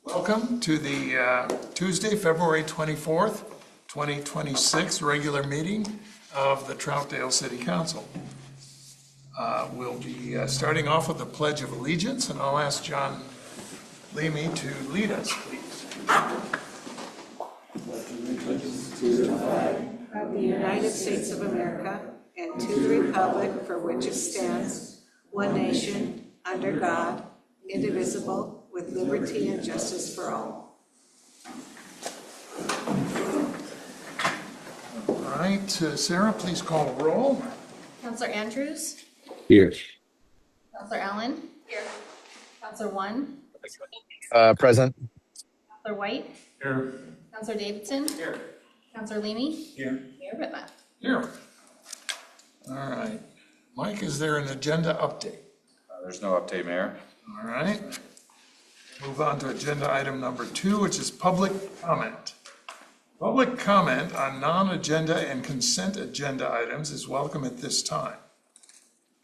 Welcome to the Tuesday, February 24th, 2026 regular meeting of the Troutdale City Council. We'll be starting off with the Pledge of Allegiance, and I'll ask John Leamy to lead us, please. To the flag of the United States of America and to the republic for which it stands, one nation, under God, indivisible, with liberty and justice for all. All right, Sarah, please call the roll. Counselor Andrews? Here. Counselor Allen? Here. Counselor One? Present. Counselor White? Here. Counselor Davidson? Here. Counselor Leamy? Here. Mayor Whitman? Here. All right. Mike, is there an agenda update? There's no update, Mayor. All right. Move on to agenda item number 2, which is public comment. Public comment on non-agenda and consent agenda items is welcome at this time.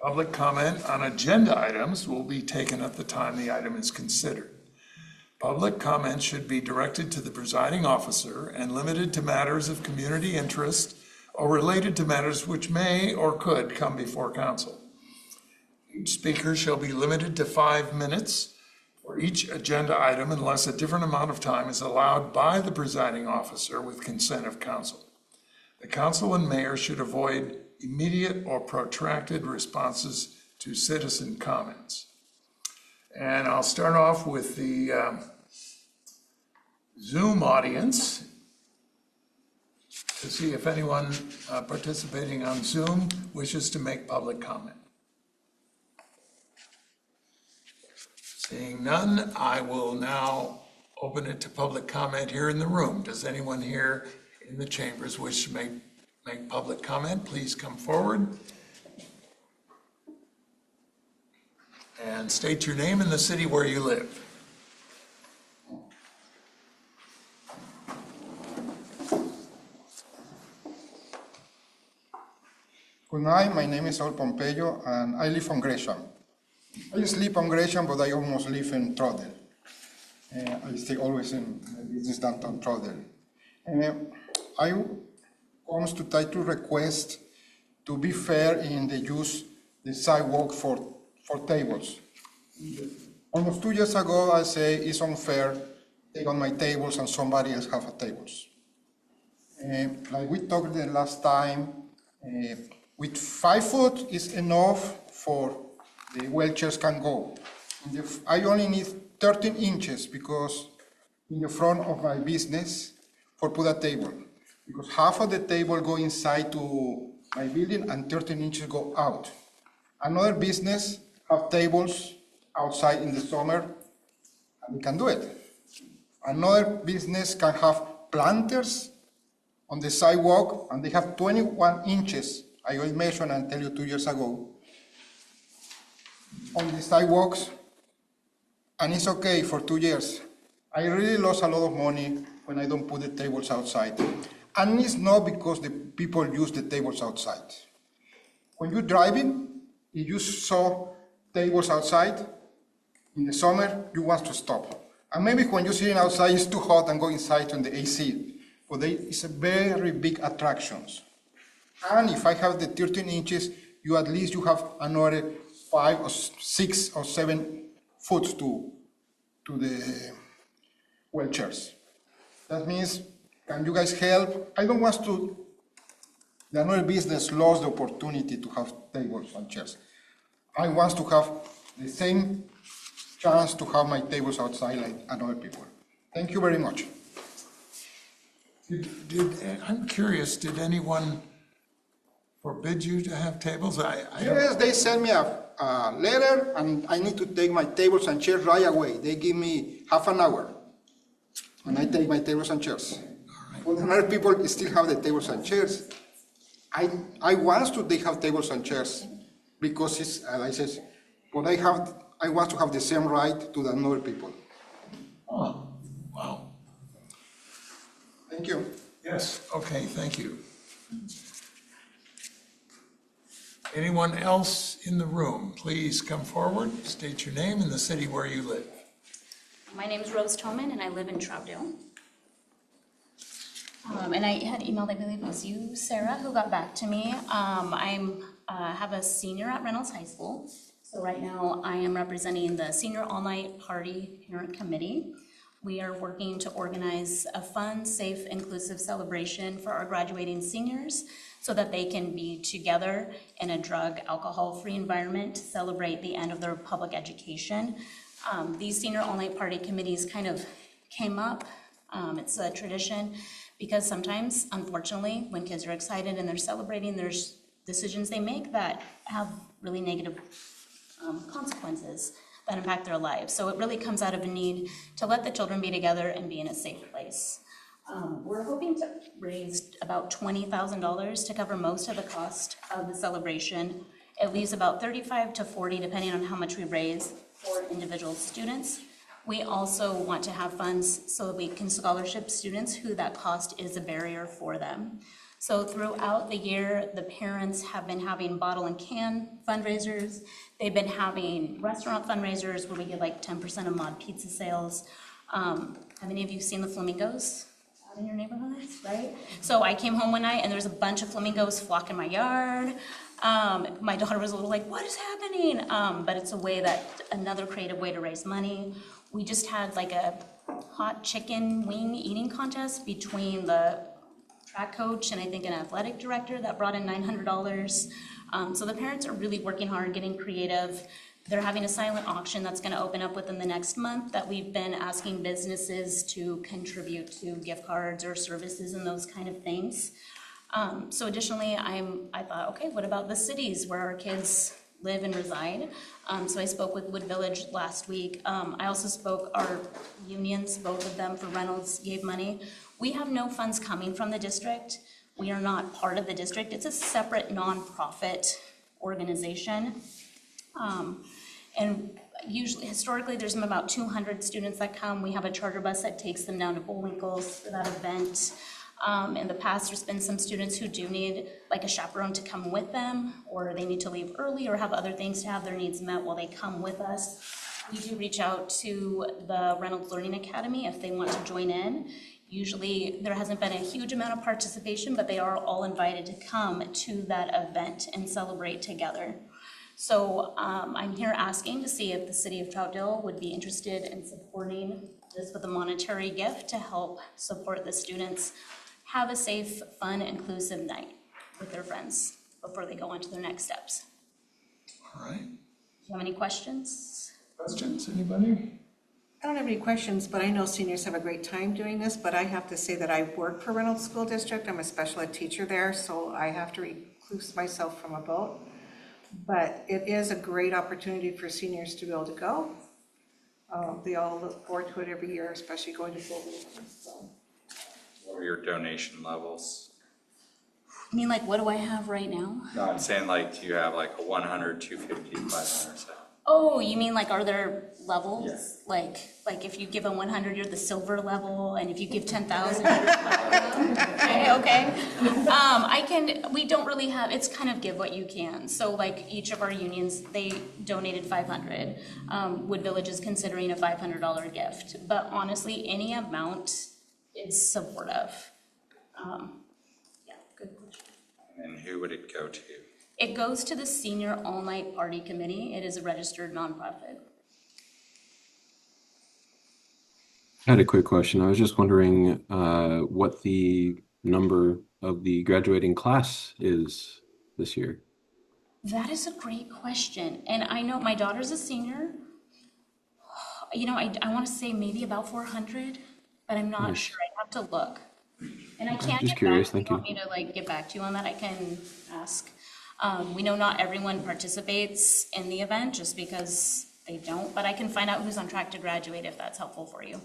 Public comment on agenda items will be taken at the time the item is considered. Public comment should be directed to the presiding officer and limited to matters of community interest or related to matters which may or could come before council. Each speaker shall be limited to 5 minutes for each agenda item unless a different amount of time is allowed by the presiding officer with consent of council. The council and mayor should avoid immediate or protracted responses to citizen comments. And I'll start off with the Zoom audience to see if anyone participating on Zoom wishes to make public comment. Seeing none, I will now open it to public comment here in the room. Does anyone here in the chambers wish to make public comment? Please come forward and state your name and the city where you live. Good night, my name is Saul Pompeyo and I live on Gresham. I sleep on Gresham, but I almost live in Troutdale. I stay always in business downtown Troutdale. I comes to try to request to be fair in the use the sidewalk for tables. Almost 2 years ago, I say it's unfair, take on my tables and somebody else have a tables. Like we talked the last time, with 5 foot is enough for the wheelchairs can go. I only need 13 inches because in the front of my business for put a table. Because half of the table go inside to my building and 13 inches go out. Another business have tables outside in the summer and we can do it. Another business can have planters on the sidewalk and they have 21 inches. I already mentioned and tell you 2 years ago on the sidewalks, and it's okay for 2 years. I really lost a lot of money when I don't put the tables outside. And it's not because the people use the tables outside. When you're driving, if you saw tables outside in the summer, you want to stop. And maybe when you're sitting outside, it's too hot and go inside on the AC. But it's a very big attractions. And if I have the 13 inches, you at least you have another 5 or 6 or 7 foot to the wheelchairs. That means, can you guys help? I don't want to, another business lost the opportunity to have tables and chairs. I want to have the same chance to have my tables outside like other people. Thank you very much. I'm curious, did anyone forbid you to have tables? Yes, they sent me a letter and I need to take my tables and chairs right away. They give me half an hour and I take my tables and chairs. But other people still have the tables and chairs. I want to they have tables and chairs because it's, I says, but I want to have the same right to the other people. Oh, wow. Thank you. Yes, okay, thank you. Anyone else in the room, please come forward, state your name and the city where you live. My name is Rose Toman, and I live in Troutdale. And I had emailed, I believe it was you, Sarah, who got back to me. Have a senior at Reynolds High School. So right now, I am representing the Senior All-Night Party Parent Committee. We are working to organize a fun, safe, inclusive celebration for our graduating seniors so that they can be together in a drug, alcohol-free environment to celebrate the end of their public education. These Senior All-Night Party committees kind of came up. It's a tradition because sometimes, unfortunately, when kids are excited and they're celebrating, there's decisions they make that have really negative consequences that impact their lives. So it really comes out of a need to let the children be together and be in a safe place. We're hoping to raise about $20,000 to cover most of the cost of the celebration. It leaves about 35 to 40, depending on how much we raise, for individual students. We also want to have funds so that we can scholarship students who that cost is a barrier for them. So throughout the year, the parents have been having bottle and can fundraisers. They've been having restaurant fundraisers where we get like 10% of mod pizza sales. Have any of you seen the flamingos out in your neighborhoods, right? So I came home one night and there's a bunch of flamingos flocking my yard. My daughter was a little like, what is happening? But it's a way another creative way to raise money. We just had like a hot chicken wing eating contest between the track coach and I think an athletic director that brought in $900. So the parents are really working hard, getting creative. They're having a silent auction that's going to open up within the next month that we've been asking businesses to contribute to gift cards or services and those kind of things. So additionally, I thought, okay, what about the cities where our kids live and reside? So I spoke with Wood Village last week. I also spoke, our unions, both of them for Reynolds, gave money. We have no funds coming from the district. We are not part of the district. It's a separate nonprofit organization. And usually, historically, there's been about 200 students that come. We have a charter bus that takes them down to Bullwinkle's for that event. In the past, there's been some students who do need like a chaperone to come with them, or they need to leave early or have other things to have their needs met while they come with us. We do reach out to the Reynolds Learning Academy if they want to join in. Usually, there hasn't been a huge amount of participation, but they are all invited to come to that event and celebrate together. So I'm here asking to see if the city of Troutdale would be interested in supporting this with a monetary gift to help support the students have a safe, fun, inclusive night with their friends before they go on to their next steps. All right. Do you have any questions? Questions, anybody? I don't have any questions, but I know seniors have a great time doing this, but I have to say that I work for Reynolds School District. I'm a special ed teacher there, so I have to recluse myself from a vote. But it is a great opportunity for seniors to be able to go. They all look forward to it every year, especially going to full week. So. What are your donation levels? I mean, like, what do I have right now? No, I'm saying like, do you have like a 100, 250, 500, so? Oh, you mean like, are there levels? Yeah. Like if you give a 100, you're the silver level, and if you give 10,000, you're okay. We don't really have, it's kind of give what you can. So like each of our unions, they donated 500. Wood Village is considering a $500 gift, but honestly, any amount is supportive. Yeah, good question. And who would it go to? It goes to the Senior All-Night Party Committee. It is a registered nonprofit. I had a quick question. I was just wondering what the number of the graduating class is this year. That is a great question. And I know my daughter's a senior. You know, I want to say maybe about 400, but I'm not sure. I'd have to look. And I can't just get curious. back. Thank You want you. me to like get back to you on that? I can ask. We know not everyone participates in the event just because they don't, but I can find out who's on track to graduate if that's helpful for you.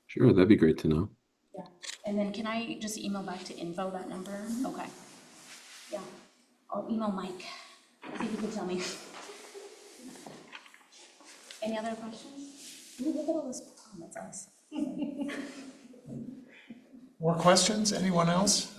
Sure, that'd be great to know. Yeah. And then can I just email back to info that number? Okay. Yeah. I'll email Mike. See if he can tell me. Any other questions? Ooh, look at all this. Oh, that's us. More questions? Anyone else?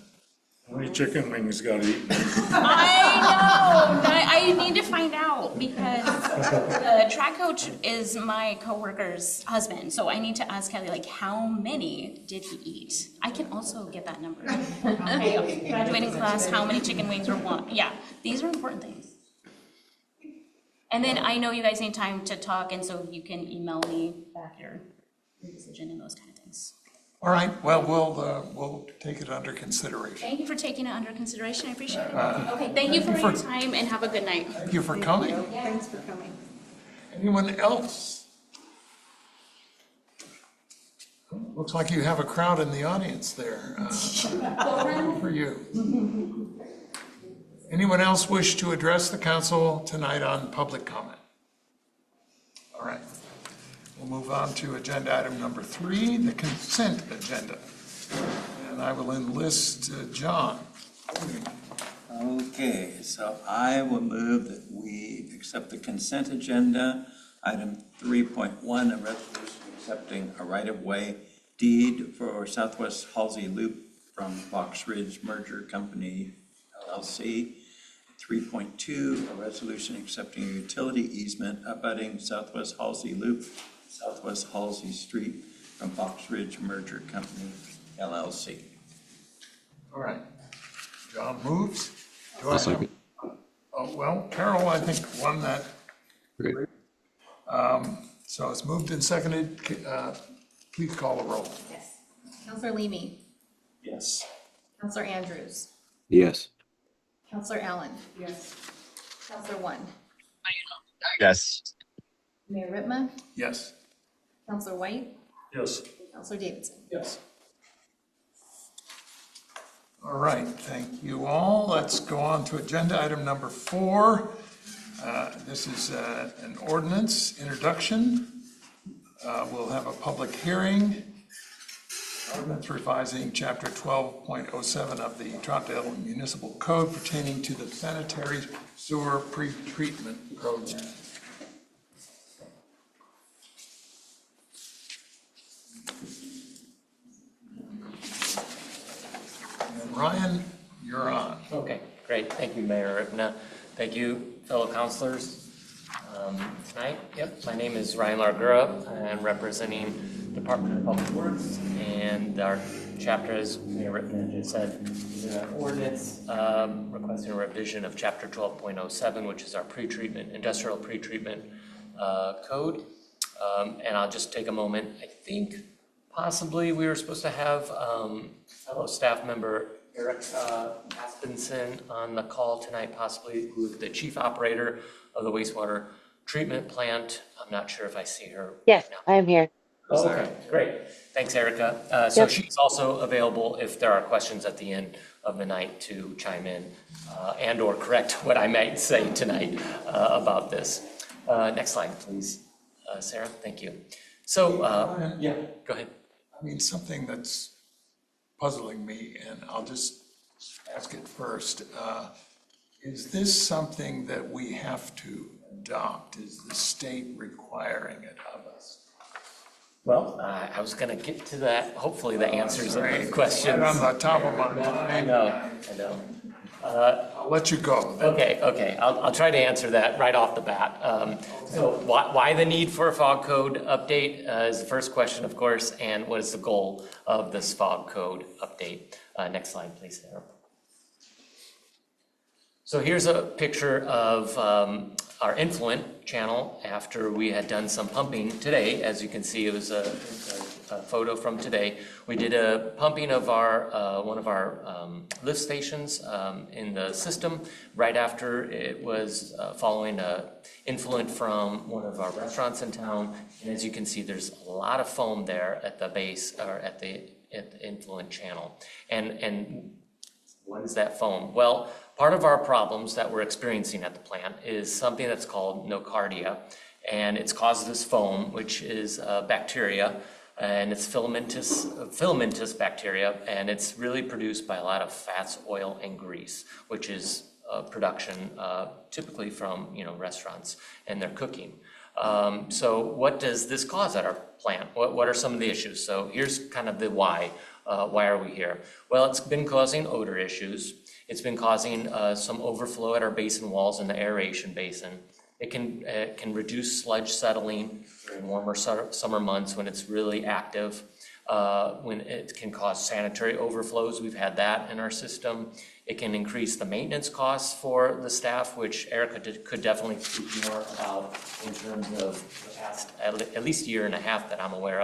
many chicken wings got eaten? I know. I need to find out because the track coach is my coworker's husband. So I need to ask Kelly, like, how many did he eat? I can also get that number. Okay, graduating class, how many chicken wings were one? Yeah, these are important things. And then I know you guys need time to talk, and so you can email me back your decision and those kind of things. All right, well, we'll take it under consideration. Thank you for taking it under consideration. I appreciate it. Okay, thank you for your time and have a good night. Thank you for coming. Thanks for coming. Anyone else? Looks like you have a crowd in the audience there. For you. Anyone else wish to address the council tonight on public comment? All right. We'll move on to agenda item number 3, the consent agenda. And I will enlist John. Okay, so I will move that we accept the consent agenda, item 3.1, a resolution accepting a right-of-way deed for Southwest Halsey Loop from Fox Ridge Merger Company LLC. 3.2, a resolution accepting a utility easement abutting Southwest Halsey Loop, Southwest Halsey Street from Fox Ridge Merger Company LLC. All right. John moves. Do I I'll have- second. Oh, well, Carol, I think, won that. Great. So it's moved and seconded. Please call the roll. Yes. Counselor Leamy, Yes. Counselor Andrews, Yes. Counselor Allen. Yes. Counselor One, Yes. Mayor Ritma, Yes. Counselor White, Yes. Counselor Davidson. Yes. All right, thank you all. Let's go on to agenda item number 4. This is an ordinance introduction. We'll have a public hearing. Ordinance revising chapter 12.07 of the Troutdale Municipal Code pertaining to the sanitary sewer pretreatment program. And Ryan, you're on. Okay, great. Thank you, Mayor Ripna. Thank you, fellow councilors. Tonight, my name is Ryan Largura. I'm representing Department of Public Works, and our chapter, as Mayor Ripna just said, is an ordinance requesting a revision of chapter 12.07, which is our pretreatment, industrial pretreatment code. And I'll just take a moment. I think possibly we were supposed to have fellow staff member Eric Aspenson on the call tonight, possibly, who is the chief operator of the wastewater treatment plant. I'm not sure if I see her. Yes, now. I am here. Oh, okay, great. Thanks, Erica. So she's also available if there are questions at the end of the night to chime in and or correct what I might say tonight about this. Next slide, please, Sarah. Thank you. So, go ahead. I mean, something that's puzzling me, and I'll just ask it first. Is this something that we have to adopt? Is the state requiring it of us? Well, I was going to get to that. Hopefully the answers of the questions. Right on the top of my I mind. know. I'll let you go. Okay. I'll try to answer that right off the bat. So why the need for a fog code update is the first question, of course, and what is the goal of this fog code update? Next slide, please, Sarah. So here's a picture of our influent channel after we had done some pumping today. As you can see, it was a photo from today. We did a pumping of our one of our lift stations in the system right after it was following a influent from one of our restaurants in town. And as you can see, there's a lot of foam there at the base or at the influent channel. And what is that foam? Well, part of our problems that we're experiencing at the plant is something that's called nocardia, and it's caused this foam, which is bacteria, and it's filamentous bacteria, and it's really produced by a lot of fats, oil, and grease, which is production typically from restaurants and their cooking. So what does this cause at our plant? What are some of the issues? So here's kind of the why Why are we here? Well, it's been causing odor issues. It's been causing some overflow at our basin walls in the aeration basin. It can reduce sludge settling during warmer summer months when it's really active. When it can cause sanitary overflows, we've had that in our system. It can increase the maintenance costs for the staff, which Erica could definitely speak more about in terms of the past at least year and a half that I'm aware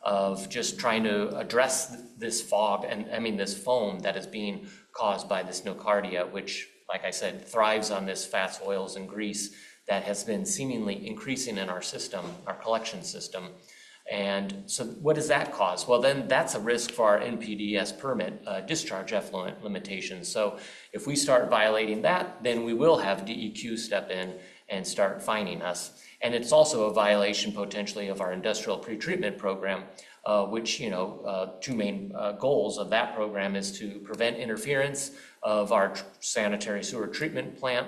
of just trying to address this fog and this foam that is being caused by this nocardia, which, like I said, thrives on this fats, oils, and grease that has been seemingly increasing in our system, our collection system. And so what does that cause? Well, then that's a risk for our NPDES permit discharge effluent limitations. So if we start violating that, then we will have DEQ step in and start fining us. And it's also a violation potentially of our industrial pretreatment program, which, two main goals of that program is to prevent interference of our sanitary sewer treatment plant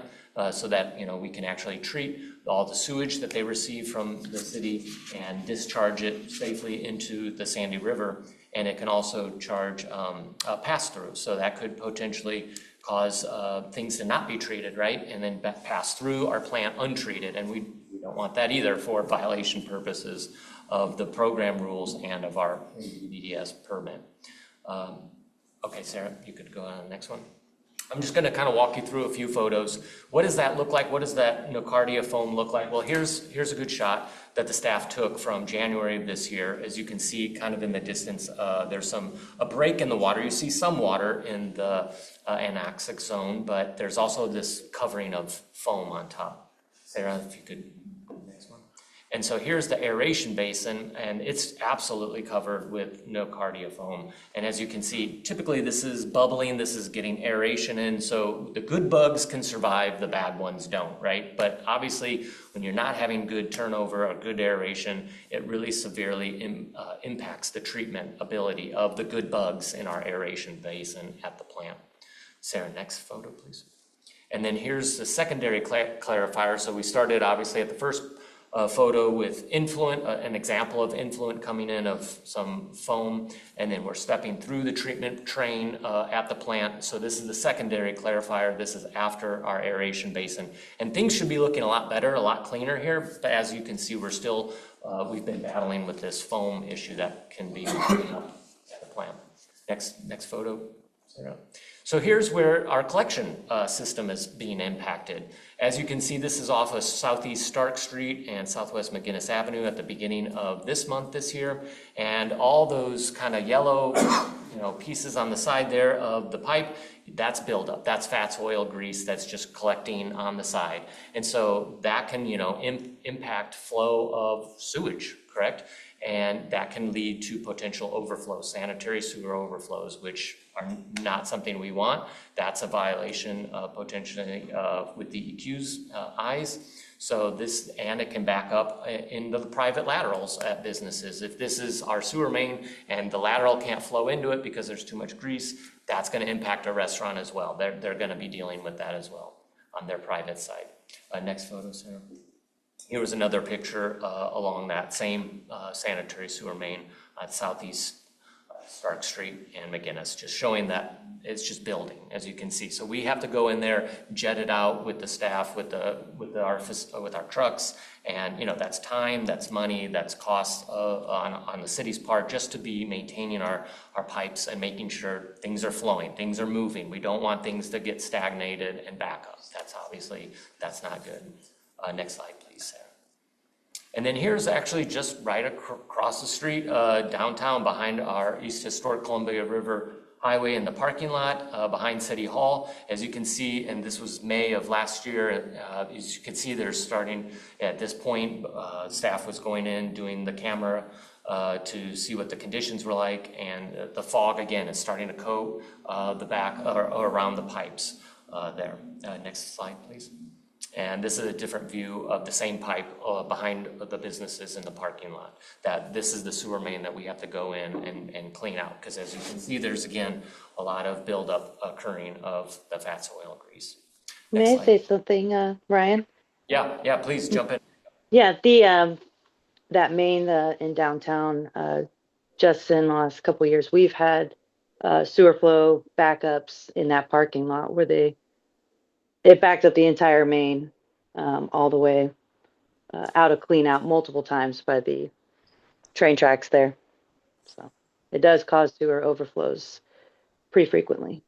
so that, we can actually treat all the sewage that they receive from the city and discharge it safely into the Sandy River. And it can also charge a pass-through. So that could potentially cause things to not be treated, right? And then pass through our plant untreated. And we don't want that either for violation purposes of the program rules and of our BDS permit. Okay, Sarah, you could go on to the next one. I'm just going to kind of walk you through a few photos. What does that look like? What does that nocardia foam look like? Well, here's a good shot that the staff took from January of this year. As you can see, kind of in the distance, there's a break in the water. You see some water in the anoxic zone, but there's also this covering of foam on top. Sarah, if you could. And so here's the aeration basin, and it's absolutely covered with nocardia foam. And as you can see, typically this is bubbling, this is getting aeration in, so the good bugs can survive, the bad ones don't, right? But obviously, when you're not having good turnover or good aeration, it really severely impacts the treatment ability of the good bugs in our aeration basin at the plant. Sarah, next photo, please. And then here's the secondary clarifier. So we started obviously at the first photo with influent, an example of influent coming in of some foam, and then we're stepping through the treatment train at the plant. So this is the secondary clarifier. This is after our aeration basin. And things should be looking a lot better, a lot cleaner here, but as you can see, we've been battling with this foam issue that can be coming up at the plant. Next photo, Sarah. So here's where our collection system is being impacted. As you can see, this is off of Southeast Stark Street and Southwest McGinnis Avenue at the beginning of this month this year. And all those kind of yellow pieces on the side there of the pipe, that's buildup. That's fats, oil, grease that's just collecting on the side. And so that can, impact flow of sewage, correct? And that can lead to potential overflow, sanitary sewer overflows, which are not something we want. That's a violation potentially with DEQ's eyes. So and it can back up into the private laterals at businesses. If this is our sewer main and the lateral can't flow into it because there's too much grease, that's going to impact our restaurant as well. They're going to be dealing with that as well on their private side. Next photo, Sarah. Here was another picture along that same sanitary sewer main on Southeast Stark Street and McGinnis, just showing that it's just building, as you can see. So we have to go in there, jet it out with the staff, with our trucks, and that's time, that's money, that's cost on the city's part, just to be maintaining our pipes and making sure things are flowing, things are moving. We don't want things to get stagnated and back up. That's not good. Next slide, please, Sarah. And then here's actually just right across the street, downtown behind our East Historic Columbia River Highway in the parking lot behind City Hall. As you can see, and this was May of last year, as you can see, there's starting at this point, staff was going in, doing the camera to see what the conditions were like, and the fog again is starting to coat the back or around the pipes there. Next slide, please. And this is a different view of the same pipe behind the businesses in the parking lot. This is the sewer main that we have to go in and clean out, because as you can see, there's again a lot of buildup occurring of the fats, oil, grease. May I say something, Ryan? Yeah, please jump in. Yeah, that main in downtown just in the last couple of years, we've had sewer flow backups in that parking lot where it backed up the entire main all the way out of clean out multiple times by the train tracks there. So it does cause sewer overflows pretty frequently.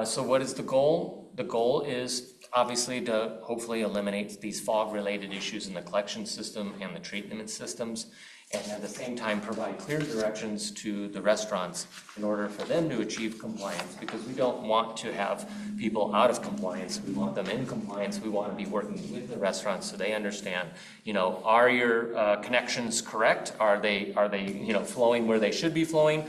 So what is the goal? The goal is obviously to hopefully eliminate these fog-related issues in the collection system and the treatment systems, and at the same time provide clear directions to the restaurants in order for them to achieve compliance, because we don't want to have people out of compliance. We want them in compliance. We want to be working with the restaurants so they understand, are your connections correct? Are they flowing where they should be flowing?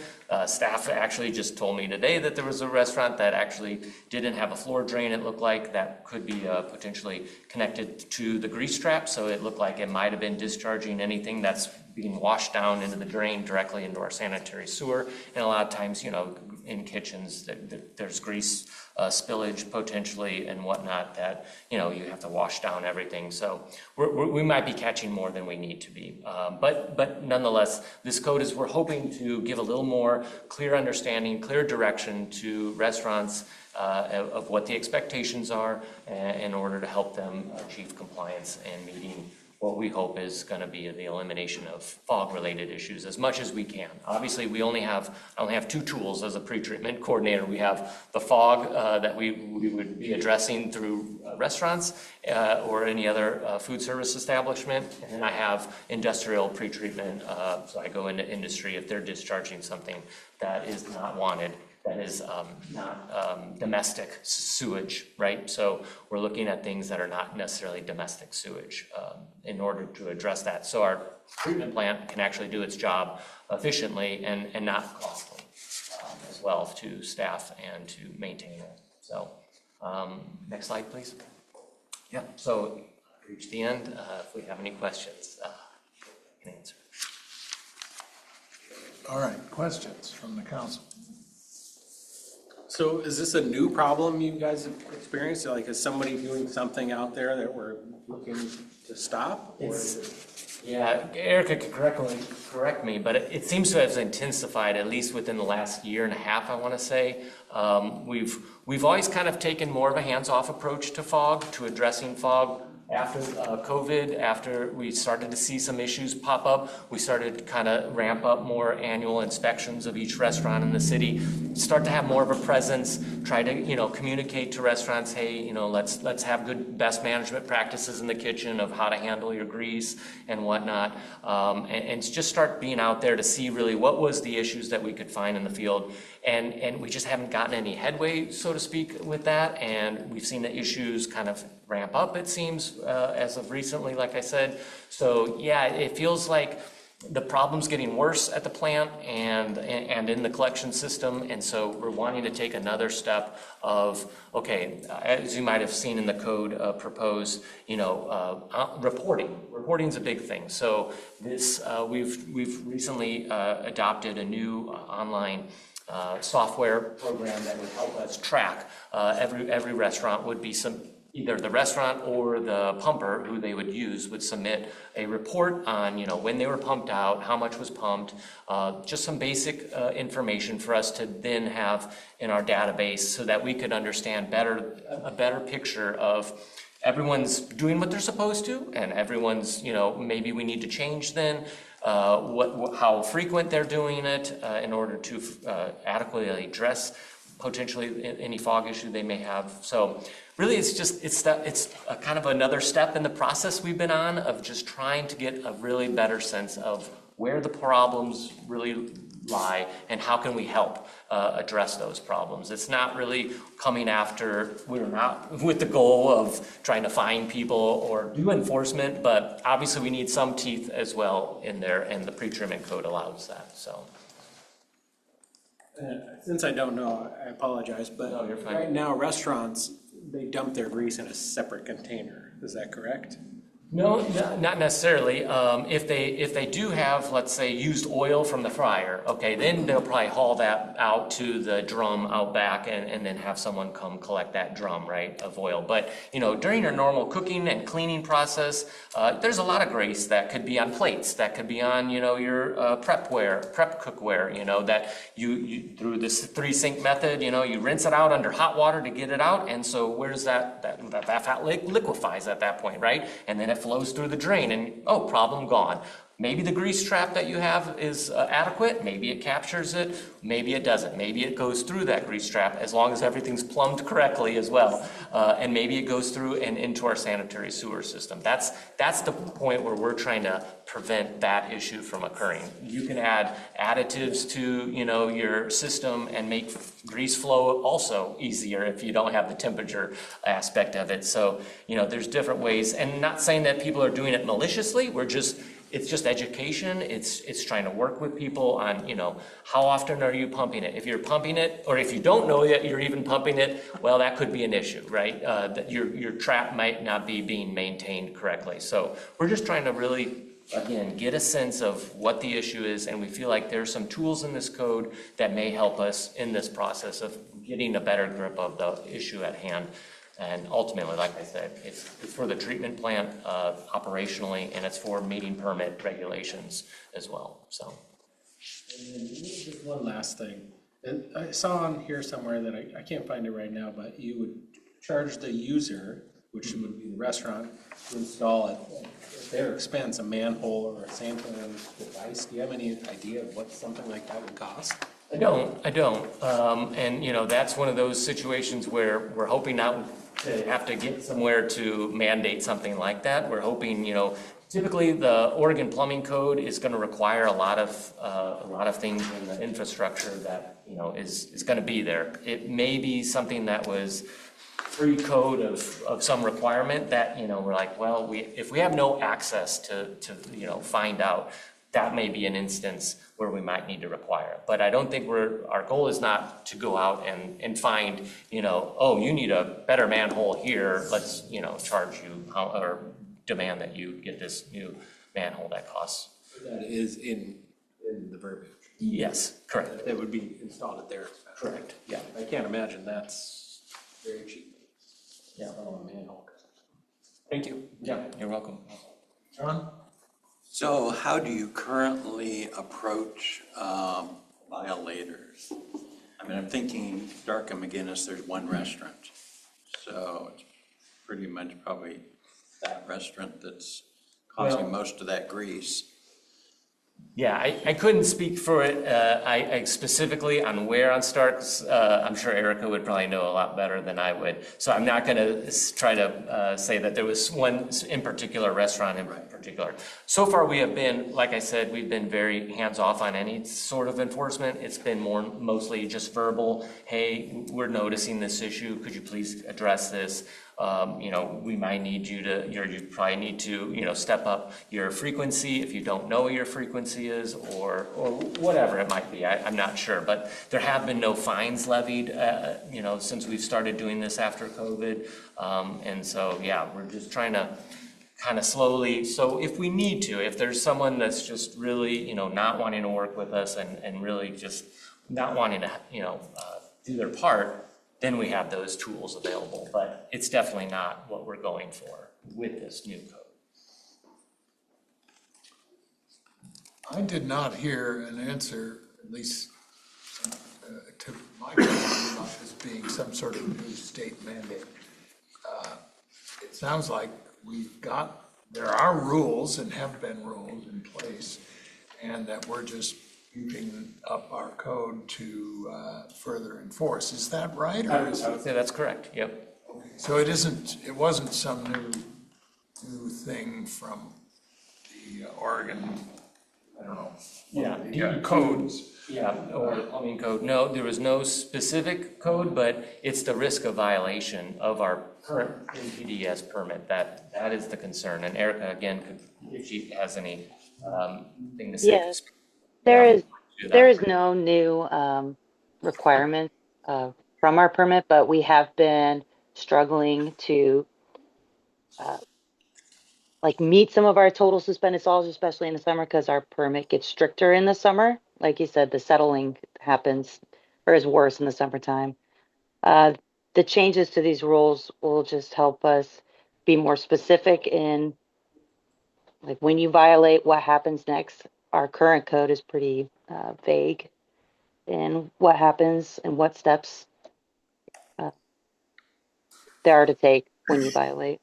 Staff actually just told me today that there was a restaurant that actually didn't have a floor drain, it looked like, that could be potentially connected to the grease trap, so it looked like it might have been discharging anything that's being washed down into the drain directly into our sanitary sewer. And a lot of times, in kitchens, there's grease spillage potentially and whatnot that, you have to wash down everything. So we might be catching more than we need to be. But nonetheless, this code is, we're hoping to give a little more clear understanding, clear direction to restaurants of what the expectations are in order to help them achieve compliance and meeting what we hope is going to be the elimination of fog-related issues as much as we can. Obviously, I only have two tools as a pre-treatment coordinator. We have the fog that we would be addressing through restaurants or any other food service establishment, and then I have industrial pre-treatment. So I go into industry if they're discharging something that is not wanted, that is not domestic sewage, right? So we're looking at things that are not necessarily domestic sewage in order to address that. So our treatment plant can actually do its job efficiently and not costly as well to staff and to maintain it. So next slide, please. Yeah, so reach the end. If we have any questions, I can answer. All right, questions from the council? So is this a new problem you guys have experienced? Like, is somebody doing something out there that we're looking to stop? Or is it... Yeah, Erica could correct me, but it seems to have intensified, at least within the last year and a half, I want to say. We've always kind of taken more of a hands-off approach to fog, to addressing fog. After COVID, after we started to see some issues pop up, we started to kind of ramp up more annual inspections of each restaurant in the city, start to have more of a presence, try to, communicate to restaurants, hey, let's have good best management practices in the kitchen of how to handle your grease and whatnot, and just start being out there to see really what was the issues that we could find in the field. And we just haven't gotten any headway, so to speak, with that, and we've seen the issues kind of ramp up, it seems, as of recently, like I said. So yeah, it feels like the problem's getting worse at the plant and in the collection system, and so we're wanting to take another step of, okay, as you might have seen in the code proposed, reporting. Reporting's a big thing. So this, we've recently adopted a new online software program that would help us track. Every restaurant would be either the restaurant or the pumper who they would use would submit a report on, when they were pumped out, how much was pumped, just some basic information for us to then have in our database so that we could understand a better picture of everyone's doing what they're supposed to, and everyone's, maybe we need to change then. How frequent they're doing it in order to adequately address potentially any fog issue they may have. So really it's a kind of another step in the process we've been on of just trying to get a really better sense of where the problems really lie and how can we help address those problems. It's not really coming after, we're not with the goal of trying to find people or do enforcement, but obviously we need some teeth as well in there, and the pre-treatment code allows that. So since I don't know, I apologize, but no, you're fine. Right now restaurants, they dump their grease in a separate container. Is that correct? No, not necessarily. If they do have, let's say, used oil from the fryer, okay, then they'll probably haul that out to the drum out back and then have someone come collect that drum, right, of oil. But, during your normal cooking and cleaning process, there's a lot of grease that could be on plates, that could be on, your prep cookware, that you through this 3-sink method, you rinse it out under hot water to get it out. And so where's that fat liquefies at that point, right? And then it flows through the drain and, problem gone. Maybe the grease trap that you have is adequate, maybe it captures it, maybe it doesn't. Maybe it goes through that grease trap as long as everything's plumbed correctly as well. And maybe it goes through and into our sanitary sewer system. That's the point where we're trying to prevent that issue from occurring. You can add additives to, your system and make grease flow also easier if you don't have the temperature aspect of it. So, there's different ways, and not saying that people are doing it maliciously. It's just education. It's trying to work with people on, how often are you pumping it? If you're pumping it, or if you don't know that you're even pumping it, well, that could be an issue, right? That your trap might not be being maintained correctly. So we're just trying to really, again, get a sense of what the issue is, and we feel like there's some tools in this code that may help us in this process of getting a better grip of the issue at hand. And ultimately, like I said, it's for the treatment plant operationally, and it's for meeting permit regulations as well, so. And then just one last thing. And I saw on here somewhere that I can't find it right now, but you would charge the user, which would be the restaurant, to install at their expense a manhole or a sampling device. Do you have any idea of what something like that would cost? I don't. And that's one of those situations where we're hoping not to have to get somewhere to mandate something like that. We're hoping, typically the Oregon Plumbing Code is going to require a lot of things in the infrastructure that, is going to be there. It may be something that was pre-code of some requirement that, we're like, well, if we have no access to find out, that may be an instance where we might need to require it. But I don't think our goal is not to go out and find, you need a better manhole here, let's, charge you or demand that you get this new manhole that costs. That is in the verbiage. Yes, correct. It would be installed at their expense. Correct, yeah. I can't imagine that's very cheap. Yeah. Oh, manhole. Thank you. Yeah, you're welcome. John? So how do you currently approach violators? I mean, I'm thinking Darkham McGinnis, there's one restaurant. So it's pretty much probably that restaurant that's causing most of that grease. Yeah, I couldn't speak for it I specifically on where on Starks. I'm sure Erica would probably know a lot better than I would. So I'm not going to try to say that there was one in particular restaurant in particular. So far we have been, like I said, we've been very hands-off on any sort of enforcement. It's been mostly just verbal. Hey, we're noticing this issue. Could you please address this? We might need you probably need to, step up your frequency if you don't know what your frequency is or whatever it might be. I'm not sure, but there have been no fines levied, since we've started doing this after COVID. And so, yeah, we're just trying to kind of slowly. So if we need to, if there's someone that's just really, not wanting to work with us and really just not wanting to, do their part, then we have those tools available, but it's definitely not what we're going for with this new code. I did not hear an answer, at least to my question about this being some sort of new state mandate. It sounds like there are rules and have been rules in place, and that we're just beefing up our code to further enforce. Is that right? I would say that's correct, yep. So it wasn't some new thing from the Oregon, I don't know. Yeah, codes. Yeah, or the plumbing code. No, there was no specific code, but it's the risk of violation of our current NPDES permit. That is the concern. And Erica, again, if she has any thing to say. Yes. There is no new requirement from our permit, but we have been struggling to like meet some of our total suspended stalls, especially in the summer, because our permit gets stricter in the summer. Like you said, the settling happens or is worse in the summertime. Uh, the changes to these rules will just help us be more specific in like when you violate, what happens next. Our current code is pretty vague in what happens and what steps uh, there are to take when you violate.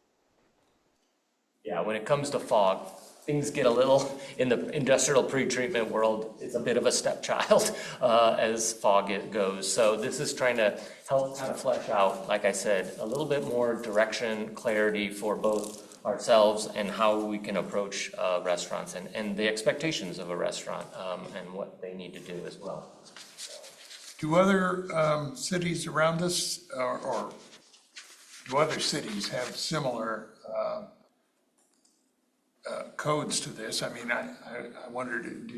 Yeah, when it comes to fog, things get a little, in the industrial pretreatment world, it's a bit of a stepchild as fog goes. So this is trying to help kind of flesh out, like I said, a little bit more direction, clarity for both ourselves and how we can approach restaurants and the expectations of a restaurant and what they need to do as well. Do other cities around us, or do other cities have similar codes to this? I mean, I wondered,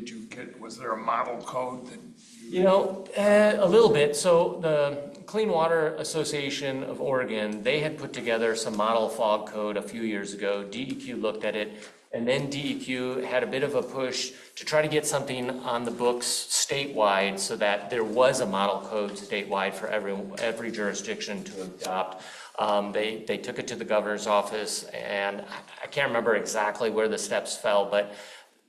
was there a model code that? You know, a little bit. So the Clean Water Association of Oregon, they had put together some model fog code a few years ago. DEQ looked at it, and then DEQ had a bit of a push to try to get something on the books statewide so that there was a model code statewide for every jurisdiction to adopt. They took it to the governor's office, and I can't remember exactly where the steps fell, but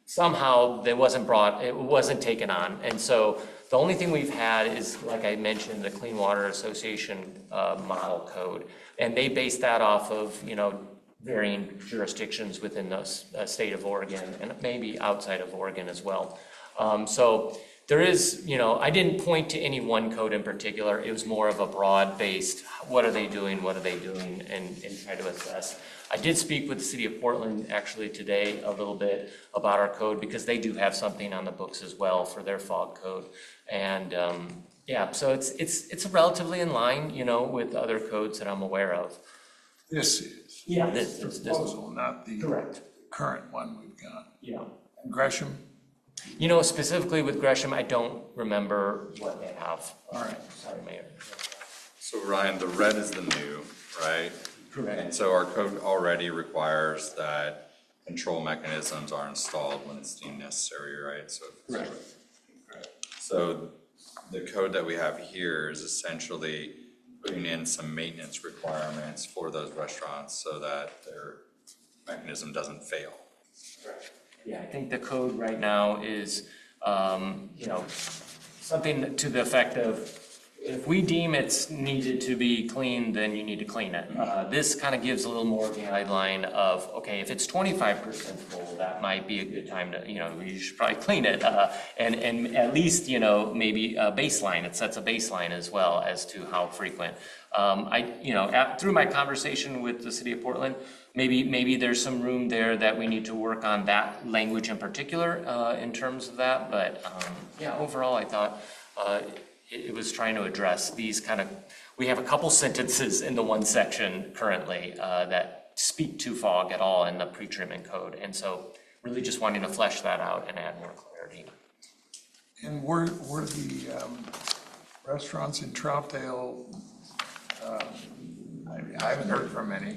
somehow it wasn't taken on. And so the only thing we've had is, like I mentioned, the Clean Water Association model code. And they based that off of, varying jurisdictions within the state of Oregon and maybe outside of Oregon as well. So there is, I didn't point to any one code in particular. It was more of a broad-based, what are they doing, and try to assess. I did speak with the city of Portland actually today a little bit about our code because they do have something on the books as well for their fog code. And so it's relatively in line, with other codes that I'm aware of. This is. Yeah, this proposal, not the correct current one we've got. Yeah. And Gresham? Specifically with Gresham, I don't remember what they have. All right. Sorry, Mayor. So Ryan, the red is the new, right? Correct. And so our code already requires that control mechanisms are installed when it's deemed necessary, right? So, Correct. So the code that we have here is essentially putting in some maintenance requirements for those restaurants so that their mechanism doesn't fail. Correct. Yeah, I think the code right now is, something to the effect of, if we deem it's needed to be cleaned, then you need to clean it. This kind of gives a little more guideline of, okay, if it's 25% full, that might be a good time to, you should probably clean it. And at least, maybe a baseline, it sets a baseline as well as to how frequent. Through my conversation with the city of Portland, maybe there's some room there that we need to work on that language in particular in terms of that. But overall, I thought it was trying to address these we have a couple sentences in the one section currently that speak to fog at all in the pre-treatment code. And so really just wanting to flesh that out and add more clarity. And were the restaurants in Troutdale, I haven't heard from any,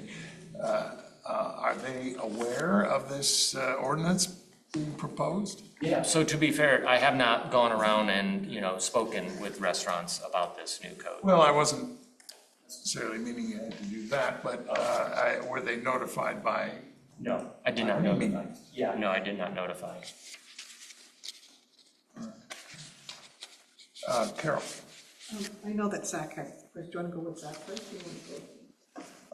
are they aware of this ordinance being proposed? Yeah, so to be fair, I have not gone around and, spoken with restaurants about this new code. Well, I wasn't necessarily meaning you had to do that, but were they notified by? No, I did not notify. Yeah, no, I did not notify. Carol? I know that Zach had, do you want to go with Zach first? Do you want to go?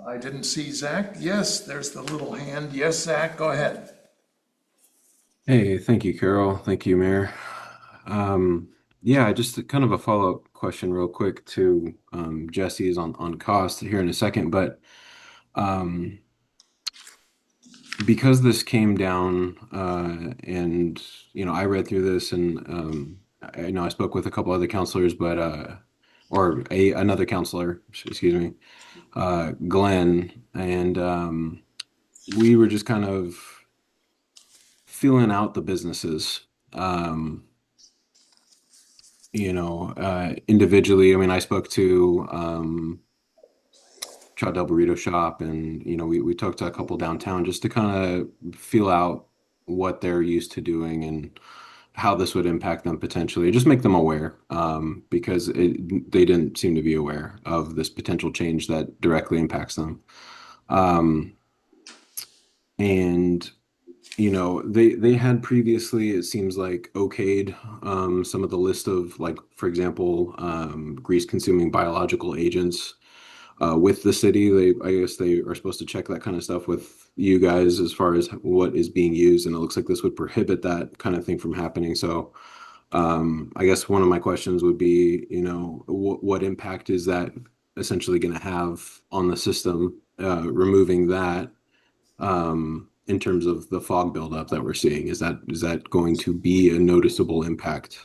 I didn't see Zach. Yes, there's the little hand. Yes, Zach, go ahead. Hey, thank you, Carol. Thank you, Mayor. Just kind of a follow-up question real quick to Jesse's on cost here in a second, but because this came down and, I read through this and I know I spoke with a couple other counselors, but another counselor, excuse me, Glenn, and we were just kind of feeling out the businesses, individually. I mean, I spoke to Troutdale Burrito Shop, and we talked to a couple downtown just to kind of feel out what they're used to doing and how this would impact them potentially. Just make them aware, because they didn't seem to be aware of this potential change that directly impacts them. Um, and they had previously, it seems like, okayed some of the list of, like, for example, grease consuming biological agents with the city. I guess they are supposed to check that kind of stuff with you guys as far as what is being used, and it looks like this would prohibit that kind of thing from happening. So I guess one of my questions would be, what impact is that essentially going to have on the system, removing that, in terms of the fog buildup that we're seeing? Is that going to be a noticeable impact?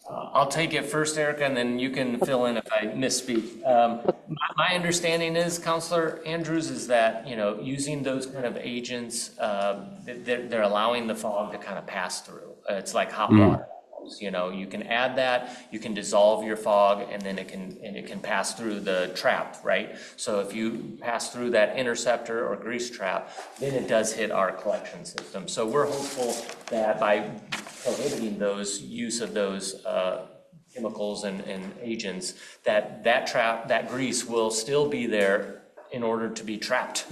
I'll take it first, Erica, and then you can fill in if I misspeak. My understanding is, Counselor Andrews, is that, using those kind of agents, they're allowing the fog to kind of pass through. It's like hot water. You can add that, you can dissolve your fog, and then it can pass through the trap, right? So if you pass through that interceptor or grease trap, then it does hit our collection system. So we're hopeful that by prohibiting those use of those chemicals and agents, that grease will still be there in order to be trapped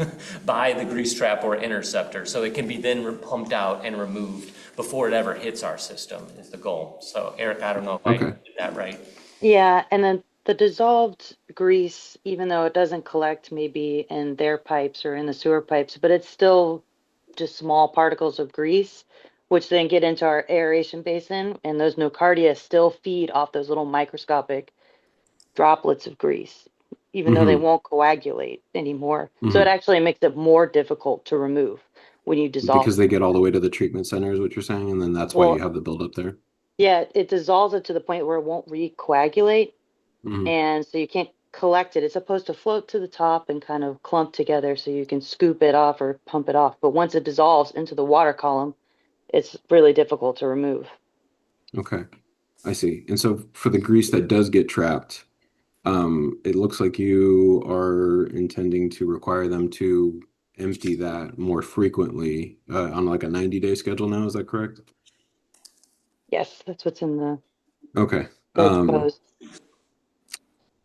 by the grease trap or interceptor. So it can be then pumped out and removed before it ever hits our system is the goal. So Eric, I don't know if I did that right. Yeah, and then the dissolved grease, even though it doesn't collect maybe in their pipes or in the sewer pipes, but it's still just small particles of grease, which then get into our aeration basin, and those nocardia still feed off those little microscopic droplets of grease, even though they won't coagulate anymore. So it actually makes it more difficult to remove when you dissolve Because it. they get all the way to the treatment center, is what you're saying, and then that's why you Well, have the buildup there. yeah, it dissolves it to the point where it won't recoagulate, Hmm. and so you can't collect it. It's supposed to float to the top and kind of clump together so you can scoop it off or pump it off. But once it dissolves into the water column, it's really difficult to remove. Okay, I see. And so for the grease that does get trapped, it looks like you are intending to require them to empty that more frequently, on like a 90-day schedule now. Is that correct? Yes, that's what's in Okay. the proposed.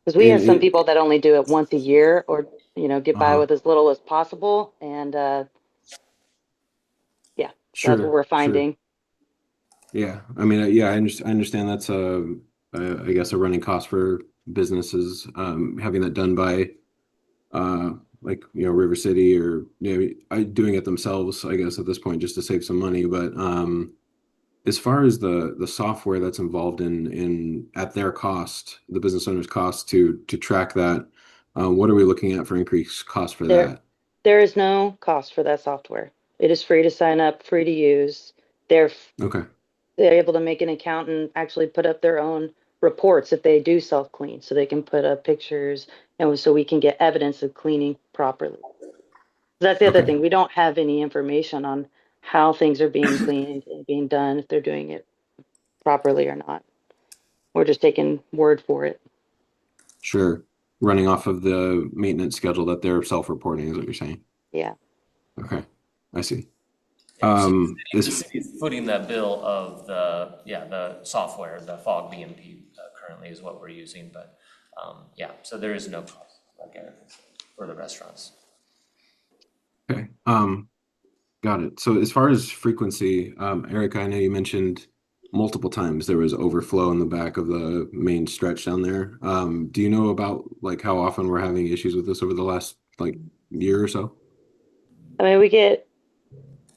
Because we And have some it, people that only do it once a year or, get by uh-huh. with as little as possible. And yeah, that's what Sure, we're sure. finding. Yeah. I mean, yeah, I understand that's I guess a running cost for businesses, having that done by, like, River City, or doing it themselves, I guess, at this point, just to save some money. But as far as the software that's involved in at their cost, the business owner's cost to track that, what are we looking at for increased cost for There, that? there is no cost for that software. It is free to sign up, free to use. They're Okay. they're able to make an account and actually put up their own reports if they do self-clean. So they can put up pictures, and so we can get evidence of cleaning properly. That's the other Okay. thing. We don't have any information on how things are being cleaned and being done, if they're doing it properly or not. We're just taking word for it. Sure. Running off of the maintenance schedule that they're self-reporting is what you're saying. Yeah. Okay. I see. So the Is city's footing the bill of the software, the fog BMP currently is what we're using, but so there is no cost, like Eric said, for the restaurants. Okay. Got it. So as far as frequency, Erica, I know you mentioned multiple times there was overflow in the back of the main stretch down there. Do you know about, like, how often we're having issues with this over the last, like, year or so? I mean,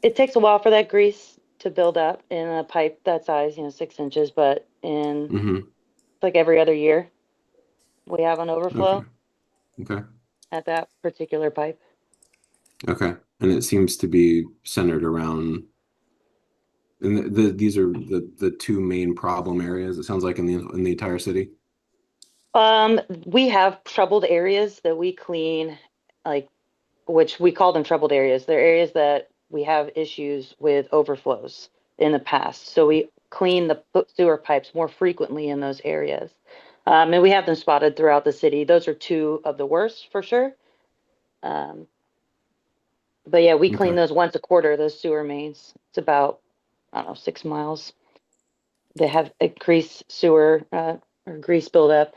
it takes a while for that grease to build up in a pipe that size, 6 inches, but in Mm-hmm. like every other year, we have an Okay. overflow Okay. at that particular pipe. Okay. And it seems to be centered around, and these are the two main problem areas, it sounds like, in the entire city. We have troubled areas that we clean, like, which we call them troubled areas. They're areas that we have issues with overflows in the past. So we clean the sewer pipes more frequently in those areas. And we have them spotted throughout the city. Those are two of the worst for sure. But yeah, we clean Okay. those once a quarter, those sewer mains. It's about, I don't know, 6 miles. They have a grease sewer, or grease buildup.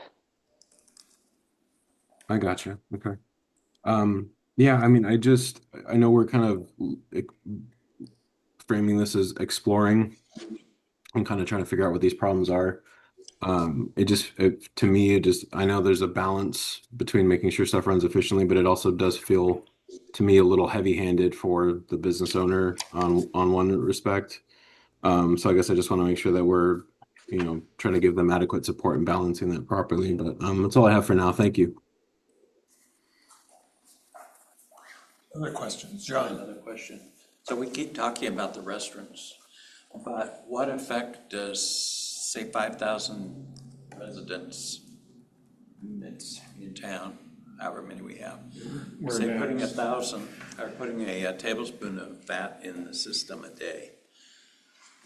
I gotcha. Okay. Yeah, I mean, I know we're kind of framing this as exploring and kind of trying to figure out what these problems are. To me, I know there's a balance between making sure stuff runs efficiently, but it also does feel to me a little heavy-handed for the business owner on one respect. So I guess I just want to make sure that we're, trying to give them adequate support and balancing that properly. But that's all I have for now. Thank you. Other questions, John, John? another question. So we keep talking about the restaurants, but what effect does, say, 5,000 residents units in town, however many we have, say putting 1,000, or putting a tablespoon of fat in the system a day?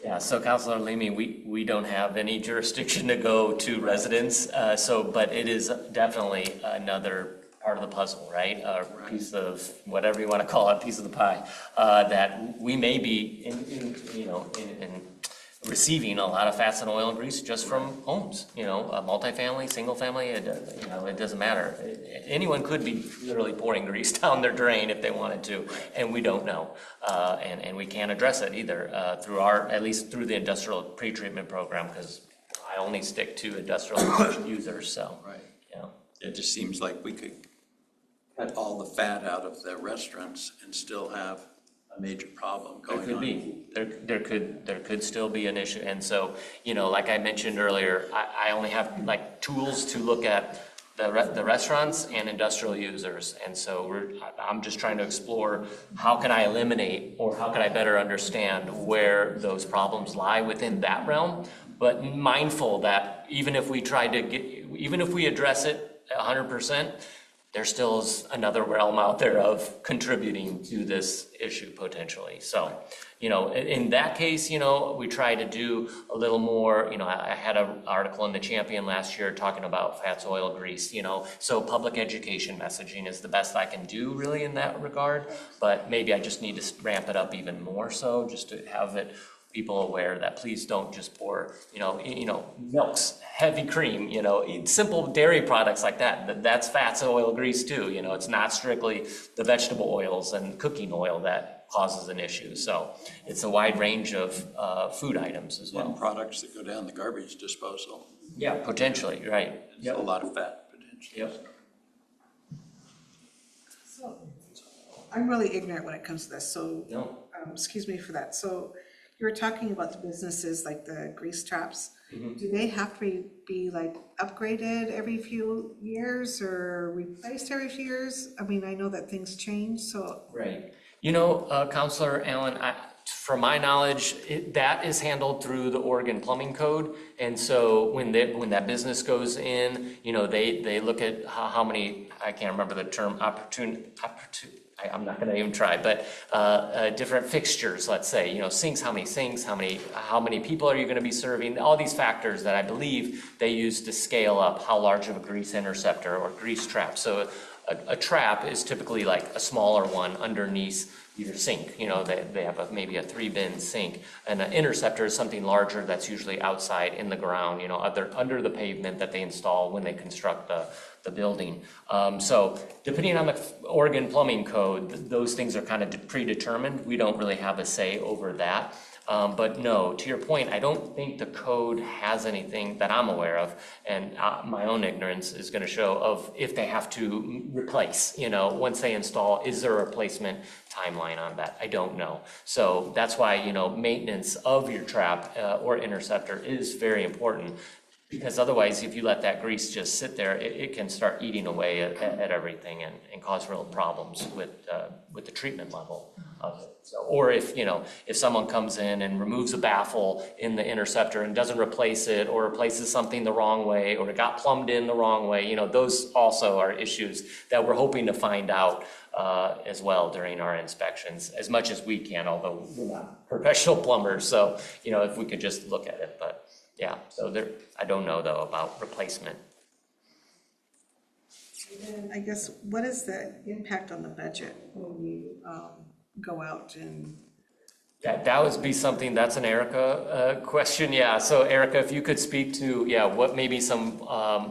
Yeah, so Councilor Leamy, we don't have any jurisdiction to go to residents, but it is definitely another part of the puzzle, right? A piece of, whatever you want to call it, piece of the pie, that we may be in receiving a lot of fats and oil and grease just from homes, a multifamily, single family, it doesn't matter. Anyone could be literally pouring grease down their drain if they wanted to, and we don't know. And we can't address it either at least through the industrial pretreatment program, because I only stick to industrial users, so. Right. Yeah. It just seems like we could cut all the fat out of the restaurants and still have a major problem going on. There could be. There could still be an issue. And so, like I mentioned earlier, I only have like tools to look at the restaurants and industrial users. And so I'm just trying to explore how can I eliminate, or how can I better understand where those problems lie within that realm, but mindful that even if we address it 100%, there still is another realm out there of contributing to this issue potentially. So, in that case, we try to do a little more, I had an article in the Champion last year talking about fats, oil, grease, so public education messaging is the best I can do really in that regard, but maybe I just need to ramp it up even more so, just to have people aware that please don't just pour, milks, heavy cream, simple dairy products like that. That's fats, oil, grease too. It's not strictly the vegetable oils and cooking oil that causes an issue. So it's a wide range of food items as well. And products that go down the garbage disposal. Yeah, potentially, right. There's a lot of fat potentially. Yep. So, I'm really ignorant when it comes to this, so, No. Excuse me for that. So you were talking about the businesses like the grease traps. Do they have to be like upgraded every few years or replaced every few years? I mean, I know that things change, so. Right. Counselor Allen, from my knowledge, that is handled through the Oregon Plumbing Code. And so when that business goes in, they look at how many, I can't remember the term, I'm not going to even try, but different fixtures, let's say, sinks, how many people are you going to be serving? All these factors that I believe they use to scale up how large of a grease interceptor or grease trap. So a trap is typically like a smaller one underneath your sink. They have maybe a 3-bin sink, and an interceptor is something larger that's usually outside in the ground, under the pavement that they install when they construct the building. So depending on the Oregon Plumbing Code, those things are kind of predetermined. We don't really have a say over that. But no, to your point, I don't think the code has anything that I'm aware of, and my own ignorance is going to show of if they have to replace, once they install, is there a replacement timeline on that? I don't know. So that's why, maintenance of your trap or interceptor is very important. Because otherwise, if you let that grease just sit there, it can start eating away at everything and cause real problems with the treatment level of it. So, or if someone comes in and removes a baffle in the interceptor and doesn't replace it, or replaces something the wrong way, or it got plumbed in the wrong way, those also are issues that we're hoping to find out as well during our inspections, as much as we can, although we're not professional plumbers. So, if we could just look at it, but. Yeah, so I don't know though about replacement And I guess, what is the impact on the budget when you go out and? That would be something, that's an Erica question, yeah. So Erica, if you could speak to, yeah, what maybe some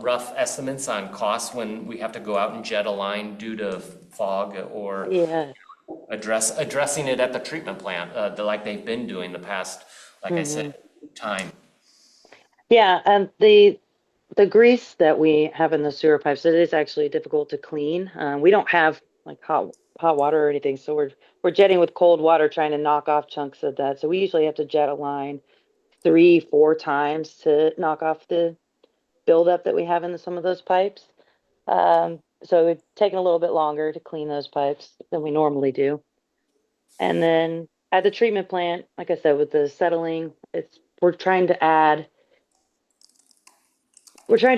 rough estimates on costs when we have to go out and jet a line due to fog or Yeah. addressing it at the treatment plant, like they've been doing the past, like I said, time. Yeah, the grease that we have in the sewer pipes, it is actually difficult to clean. We don't have like hot water or anything, so we're jetting with cold water trying to knock off chunks of that. So we usually have to jet a line 3-4 times to knock off the buildup that we have in some of those pipes. So it's taken a little bit longer to clean those pipes than we normally do. And then at the treatment plant, like I said, with the settling, we're trying to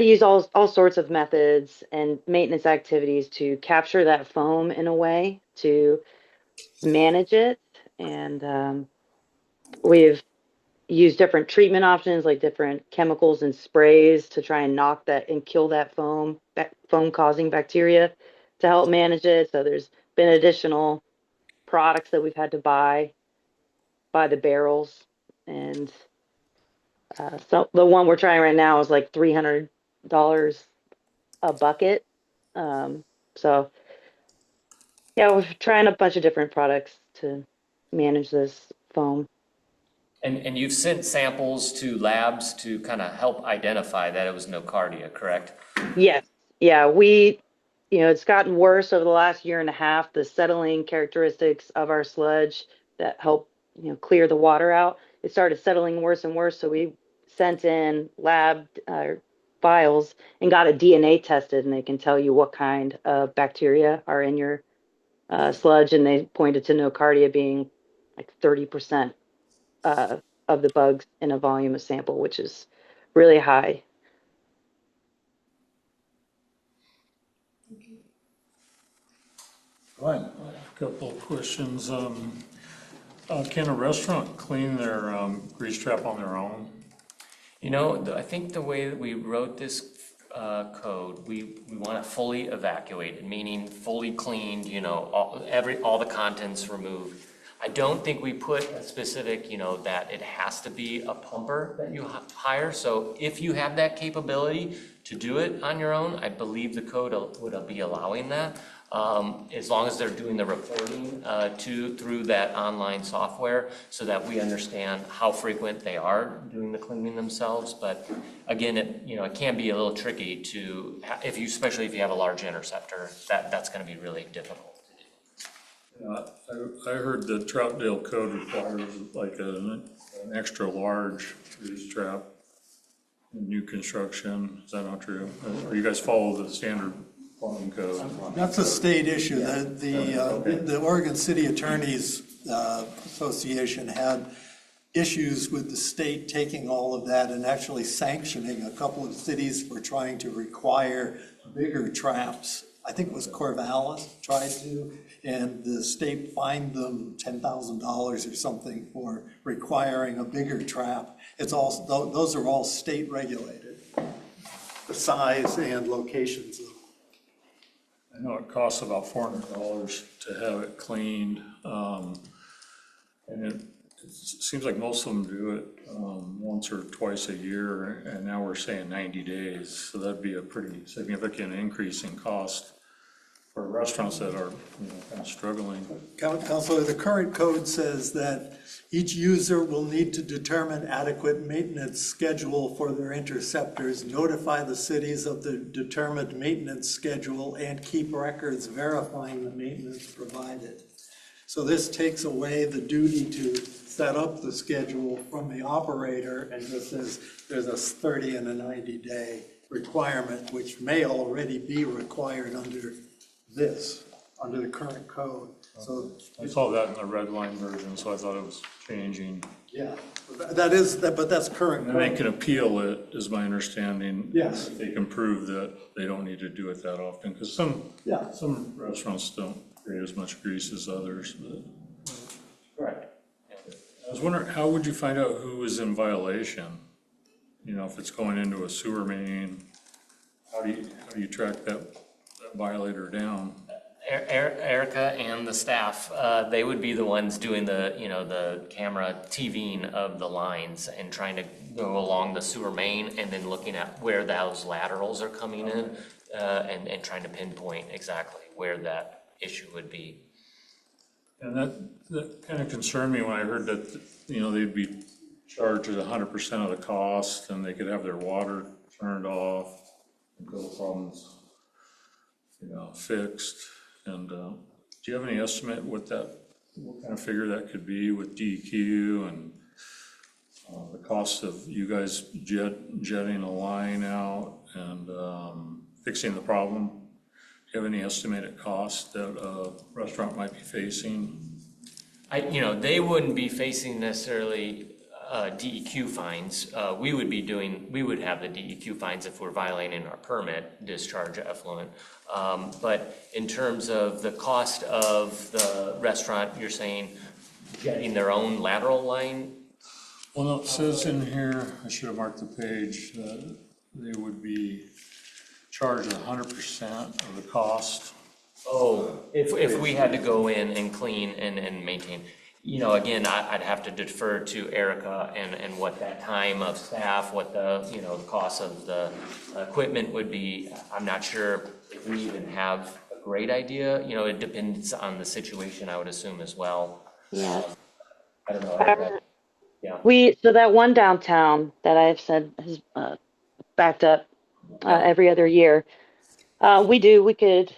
use all sorts of methods and maintenance activities to capture that foam in a way to manage it. And we've used different treatment options, like different chemicals and sprays to try and knock that and kill that foam causing bacteria to help manage it. So there's been additional products that we've had to buy the barrels. And so the one we're trying right now is like $300 a bucket. So yeah, we're trying a bunch of different products to manage this foam. And you've sent samples to labs to kind of help identify that it was nocardia, correct? Yes. Yeah, it's gotten worse over the last year and a half. The settling characteristics of our sludge that help, clear the water out, it started settling worse and worse. So we sent in lab files and got a DNA tested, and they can tell you what kind of bacteria are in your sludge. And they pointed to nocardia being like 30% of the bugs in a volume of sample, which is really high. Glenn? A couple of questions. Can a restaurant clean their grease trap on their own? I think the way that we wrote this code, we want it fully evacuated, meaning fully cleaned, all the contents removed. I don't think we put a specific, that it has to be a pumper that you hire. So if you have that capability to do it on your own, I believe the code would be allowing that. As long as they're doing the reporting through that online software, so that we understand how frequent they are doing the cleaning themselves. But again, it can be a little tricky especially if you have a large interceptor, that's going to be really difficult. I heard the Troutdale code requires like an extra large grease trap in new construction. Is that not true? Or you guys follow the standard plumbing code? That's a state issue. The Oregon City Attorneys Association had issues with the state taking all of that and actually sanctioning a couple of cities for trying to require bigger traps. I think it was Corvallis tried to, and the state fined them $10,000 or something for requiring a bigger trap. Those are all state regulated, the size and locations of. I know it costs about $400 to have it cleaned, and it seems like most of them do it once or twice a year, and now we're saying 90 days. So that'd be a pretty significant increase in cost for restaurants that are kind of struggling. Counselor, the current code says that each user will need to determine adequate maintenance schedule for their interceptors, notify the cities of the determined maintenance schedule, and keep records verifying the maintenance provided. So this takes away the duty to set up the schedule from the operator and just says there's a 30 and a 90-day requirement, which may already be required under the current code. So I saw that in the red line version, so I thought it was changing. yeah, but that's current And code. they can appeal it, is my understanding. Yes. If they can prove that they don't need to do it that often, because some restaurants don't create as much grease as others, but. Correct. I was wondering, how would you find out who is in violation? If it's going into a sewer main, how do you track that violator down. Erica and the staff, they would be the ones doing the, the camera TVing of the lines and trying to go along the sewer main and then looking at where those laterals are coming in, and trying to pinpoint exactly where that issue would be. And that kind of concerned me when I heard that, they'd be charged at 100% of the cost and they could have their water turned off until the problem's, fixed. And do you have any estimate what kind of figure that could be with DEQ and the cost of you guys jetting a line out and fixing the problem? Do you have any estimated cost that a restaurant might be facing? They wouldn't be facing necessarily DEQ fines. We would have the DEQ fines if we're violating our permit, discharge effluent. But in terms of the cost of the restaurant, you're saying getting their own lateral line? Well, no, it says in here, I should have marked the page, that they would be charged 100% of the cost. Oh, if we had to go in and clean and maintain. Again, I'd have to defer to Erica and what that time of staff, what the, the cost of the equipment would be. I'm not sure if we even have a great idea. It depends on the situation, I would assume as well. Yeah. I don't know. Yeah. So that one downtown that I've said has backed up every other year, we could,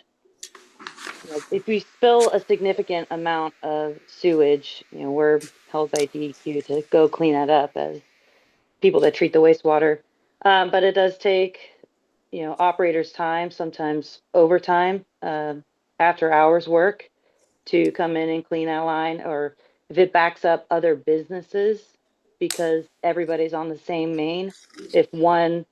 if we spill a significant amount of sewage, we're held by DEQ to go clean that up as people that treat the wastewater. But it does take, operators time, sometimes overtime, after hours work to come in and clean that line, or if it backs up other businesses because everybody's on the same main. If one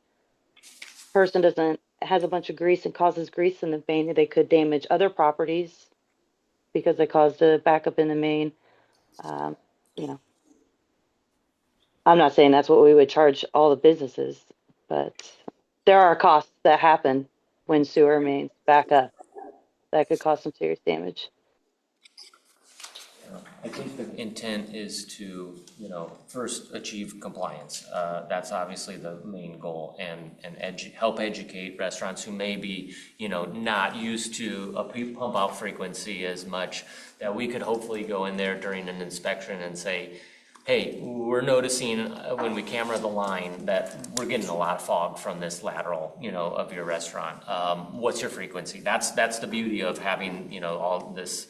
person has a bunch of grease and causes grease in the main, they could damage other properties because they caused a backup in the main. I'm not saying that's what we would charge all the businesses, but there are costs that happen when sewer mains back up that could cause some serious damage. I think the intent is to, first achieve compliance. That's obviously the main goal, and help educate restaurants who may be, not used to a pump out frequency as much, that we could hopefully go in there during an inspection and say, hey, we're noticing when we camera the line that we're getting a lot of fog from this lateral, of your restaurant. What's your frequency? That's the beauty of having, all this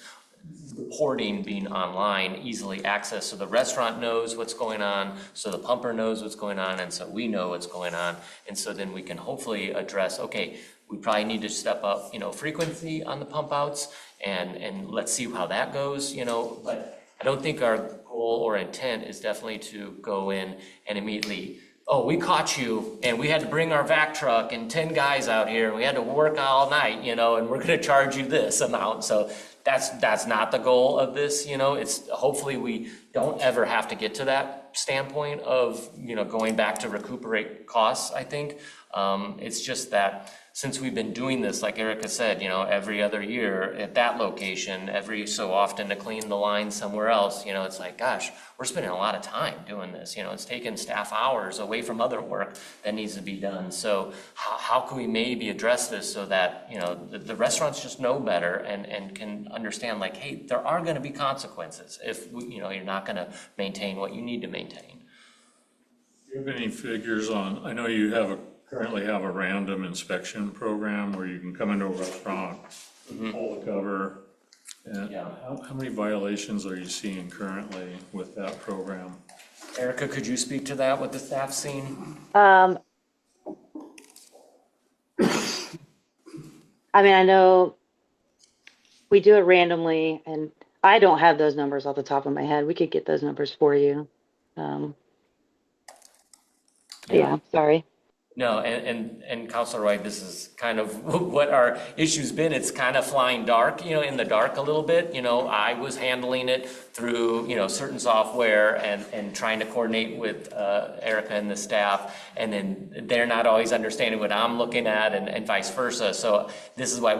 reporting being online, easily accessed, so the restaurant knows what's going on, so the pumper knows what's going on, and so we know what's going on, and so then we can hopefully address, okay, we probably need to step up, frequency on the pump outs, and let's see how that goes, but I don't think our goal or intent is definitely to go in and immediately, oh, we caught you, and we had to bring our vac truck and 10 guys out here, and we had to work all night, and we're gonna charge you this amount, so that's not the goal of this, it's hopefully we don't ever have to get to that standpoint of, going back to recuperate costs, I think. It's just that since we've been doing this, like Erica said, every other year at that location, every so often to clean the line somewhere else, it's like, gosh, we're spending a lot of time doing this, it's taking staff hours away from other work that needs to be done. So how can we maybe address this so that, the restaurants just know better and can understand, like, hey, there are gonna be consequences if, you're not gonna maintain what you need to maintain. Do you have any figures on, I know you currently have a random inspection program where you can come into a restaurant, pull the cover, and how many violations are you seeing currently with that program? Erica, could you speak to that, what the staff's seen? I know we do it randomly, and I don't have those numbers off the top of my head. We could get those numbers for you. Yeah, sorry. No, and Councilor Wright, this is kind of what our issue's been. It's kind of flying dark, in the dark a little bit. I was handling it through, certain software and trying to coordinate with Erica and the staff, and then they're not always understanding what I'm looking at, and vice versa. So this is why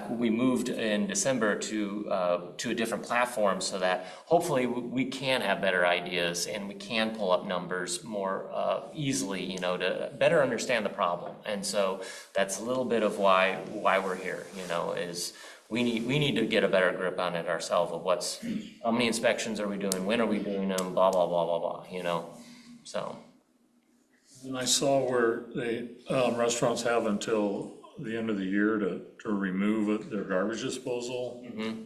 we moved in December to a different platform, so that hopefully we can have better ideas and we can pull up numbers more easily, to better understand the problem. And so that's a little bit of why we're here, is we need to get a better grip on it ourselves of how many inspections are we doing, when are we doing them, blah, blah, blah, blah, blah, so. And I saw where restaurants have until the end of the year to remove their garbage disposal. Mm-hmm.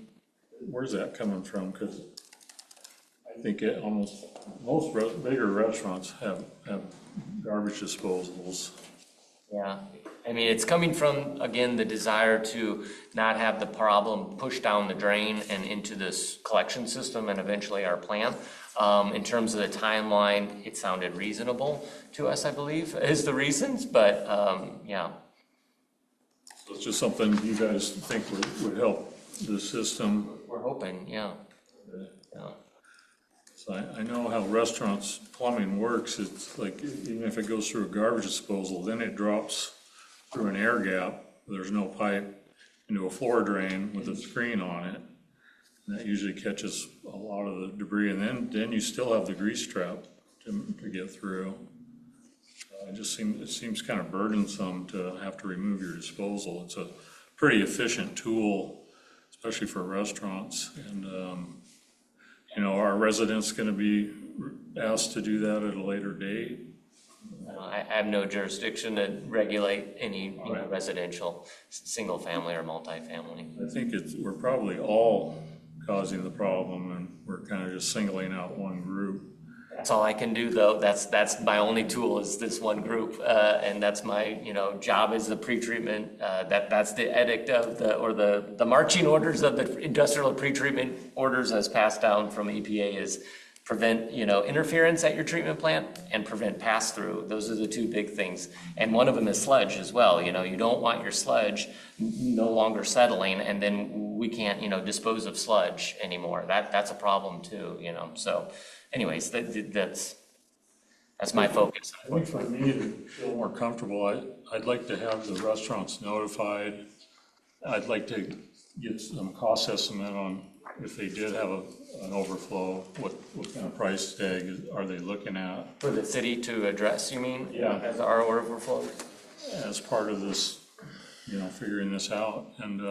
Where's that coming from? Because I think most bigger restaurants have garbage disposals. Yeah, I mean, it's coming from, again, the desire to not have the problem push down the drain and into this collection system and eventually our plant. In terms of the timeline, it sounded reasonable to us, I believe, is the reasons, but yeah. So it's just something you guys think would help the system? We're hoping, yeah. Yeah. So I know how restaurants' plumbing works. It's like, even if it goes through a garbage disposal, then it drops through an air gap. There's no pipe into a floor drain with a screen on it. And that usually catches a lot of the debris. And then you still have the grease trap to get through. It seems kind of burdensome to have to remove your disposal. It's a pretty efficient tool, especially for restaurants. And, are residents going to be asked to do that at a later date? I have no jurisdiction to regulate any residential, single family or multifamily. I think we're probably all causing the problem, and we're kind of just singling out one group. That's all I can do, though. That's my only tool, is this one group, and that's my job is the pretreatment. That's the edict of the marching orders of the industrial pretreatment orders as passed down from EPA is prevent interference at your treatment plant and prevent pass through. Those are the two big things, and one of them is sludge as well. You don't want your sludge no longer settling, and then we can't dispose of sludge anymore. That's a problem too. So. Anyways, that's my focus. I think for me to feel more comfortable, I'd like to have the restaurants notified. I'd like to get some cost estimate on if they did have an overflow, what kind of price tag are they looking at? For the city to address, you mean? Yeah. As our overflow? As part of this, figuring this out. And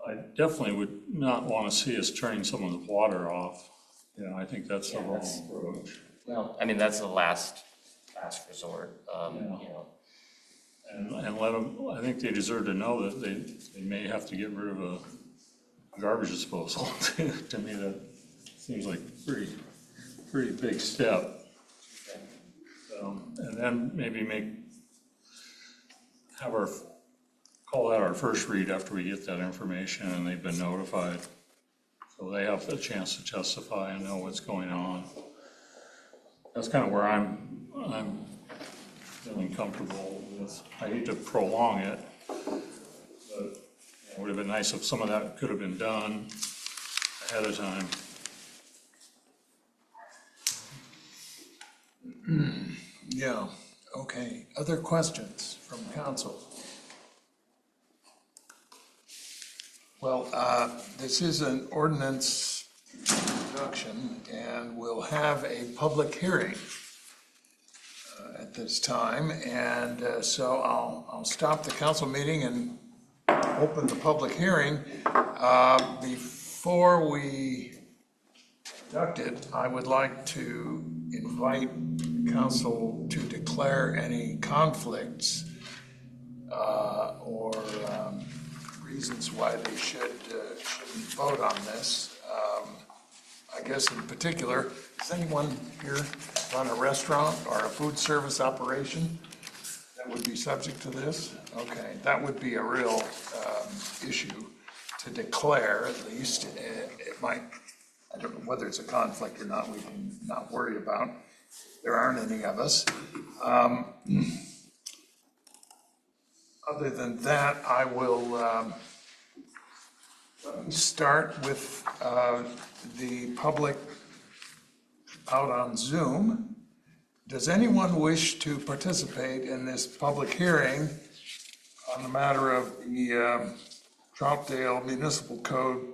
I definitely would not want to see us turning some of the water off. I think that's the wrong approach. Well, I mean, that's the last resort, And let them, I think they deserve to know that they may have to get rid of a garbage disposal. To me, that seems like a pretty big step. And then maybe call that our first read after we get that information and they've been notified. So they have a chance to testify and know what's going on. That's kind of where I'm feeling comfortable with. I hate to prolong it, but it would have been nice if some of that could have been done ahead of time. Yeah, okay. Other questions from council? Well, this is an ordinance introduction, and we'll have a public hearing at this time. And so I'll stop the council meeting and open the public hearing. Before we conduct it, I would like to invite council to declare any conflicts or reasons why they shouldn't vote on this. I guess in particular, does anyone here run a restaurant or a food service operation that would be subject to this? Okay, that would be a real issue to declare, at least. It might, I don't know whether it's a conflict or not, we can not worry about. There aren't any of us. Other than that, I will Start with the public out on Zoom. Does anyone wish to participate in this public hearing on the matter of the Troutdale Municipal Code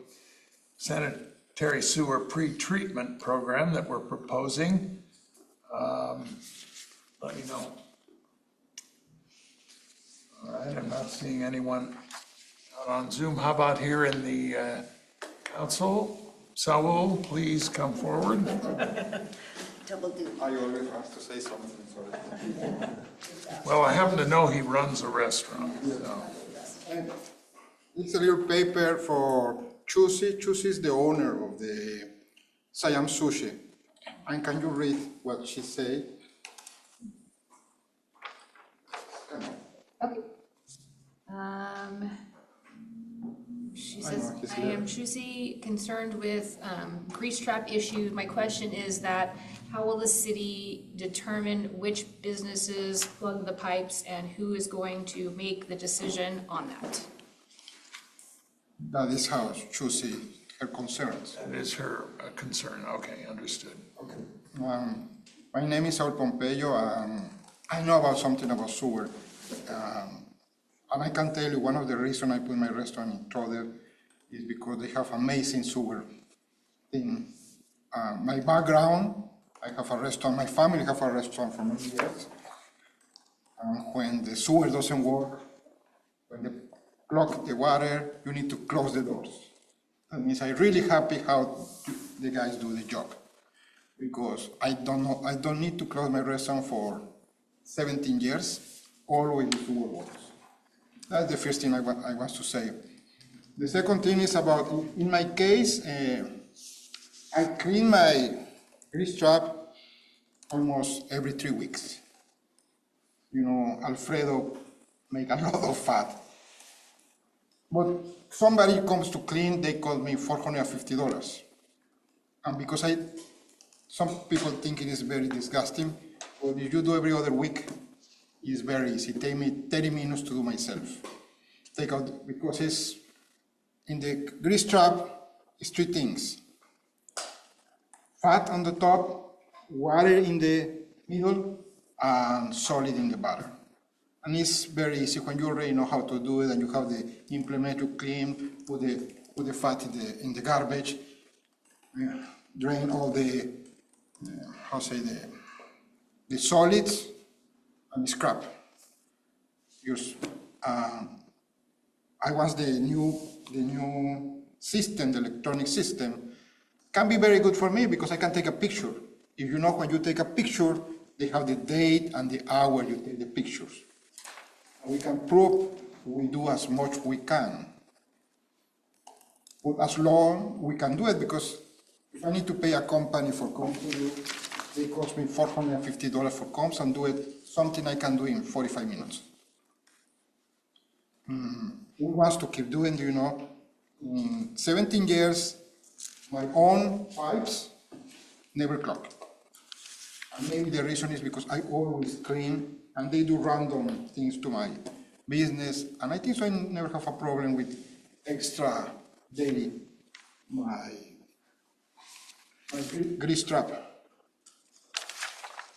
sanitary sewer pre-treatment program that we're proposing? Let me know. All right, I'm not seeing anyone out on Zoom. How about here in the council? Saul, please come forward. Double do. I always have to say something, sorry. Well, I happen to know he runs a restaurant, so. And it's a little paper for Chusi. Chusi is the owner of the Siam Sushi. And can you read what she said? Okay. She says, I am truly concerned with grease trap issue. My question is that how will the city determine which businesses plug the pipes and who is going to make the decision on that? That is how Chusi, her concerns. That is her concern. Okay, understood. Okay. My name is Saul Pompeyo. I know about something about sewer. And I can tell you one of the reasons I put my restaurant in Troutdale is because they have amazing sewer thing. My background, I have a restaurant, my family have a restaurant for many years. And when the sewer doesn't work, when they clog the water, you need to close the doors. That means I'm really happy how the guys do the job. Because I don't need to close my restaurant for 17 years, always the sewer works. That's the first thing I want to say. The second thing is about, in my case, I clean my grease trap almost every 3 weeks. You know, Alfredo make a lot of fat. But somebody comes to clean, they call me $450. And because some people think it is very disgusting, but if you do every other week, it's very easy. It takes me 30 minutes to do myself. Take out, because it's in the grease trap, it's 3 things. Fat on the top, water in the middle, and solid in the bottom. And it's very easy when you already know how to do it and you have the implement to clean, put the fat in the garbage, drain all the, the solids, and scrap. I want the new system, the electronic system, can be very good for me because I can take a picture. If you know when you take a picture, they have the date and the hour you take the pictures. And we can prove we do as much we can. But as long we can do it, because if I need to pay a company for comps to do, they cost me $450 for comps and do it, something I can do in 45 minutes. Who wants to keep doing, you know? In 17 years, my own pipes never clog. And maybe the reason is because I always clean and they do random things to my business. And I think so I never have a problem with extra daily, my grease trap.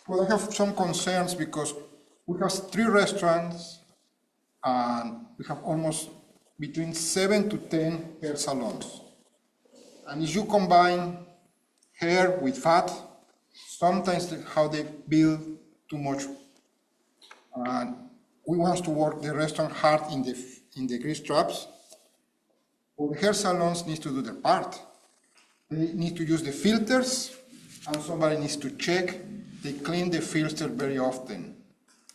Well, I have some concerns because we have 3 restaurants and we have almost between 7 to 10 hair salons. And if you combine hair with fat, sometimes how they build too much. And we want to work the restaurant hard in the grease traps. But the hair salons need to do their part. They need to use the filters, and somebody needs to check. They clean the filter very often,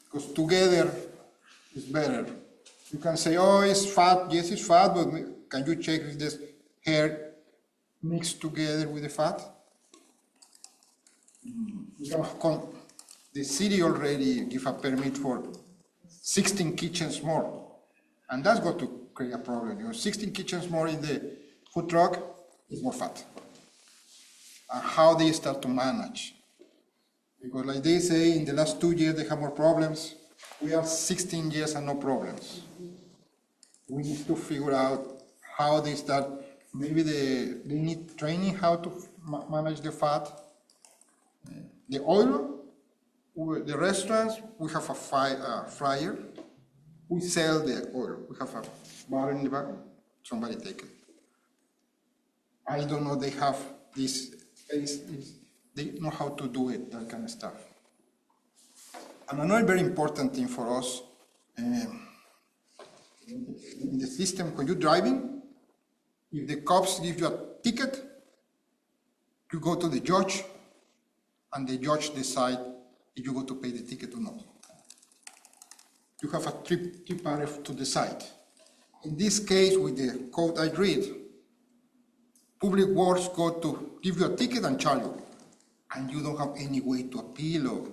because together is better. You can say, oh, it's fat. Yes, it's fat, but can you check if this hair mixed together with the fat? The city already give a permit for 16 kitchens more, and that's going to create a problem. You know, 16 kitchens more in the food truck is more fat. And how they start to manage? Because like they say, in the last 2 years they have more problems. We are 16 years and no problems. We need to figure out how they start maybe they need training how to manage the fat. The oil, the restaurants, we have a fryer. We sell the oil. We have a bar in the back. Somebody take it. I don't know, they have this space, they know how to do it, that kind of stuff. And another very important thing for us, in the system, when you're driving, if the cops give you a ticket, you go to the judge, and the judge decides if you go to pay the ticket or not. You have a three-party to decide. In this case, with the code I read, Public Works go to give you a ticket and charge you, and you don't have any way to appeal or,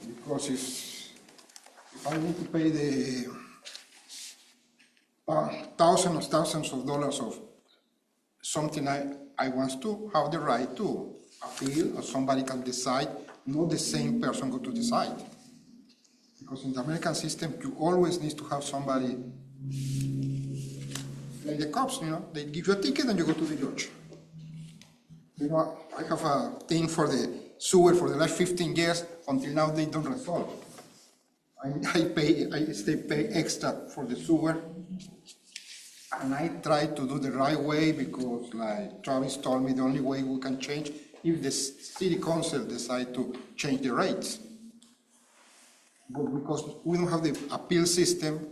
because if I need to pay the thousands of dollars of something I want to have the right to appeal, or somebody can decide, not the same person go to decide. Because in the American system, you always need to have somebody, like the cops, they give you a ticket and you go to the judge. I have a thing for the sewer for the last 15 years, until now they don't resolve. I still pay extra for the sewer, and I try to do the right way because, like Travis told me, the only way we can change if the city council decide to change the rates. But because we don't have the appeal system,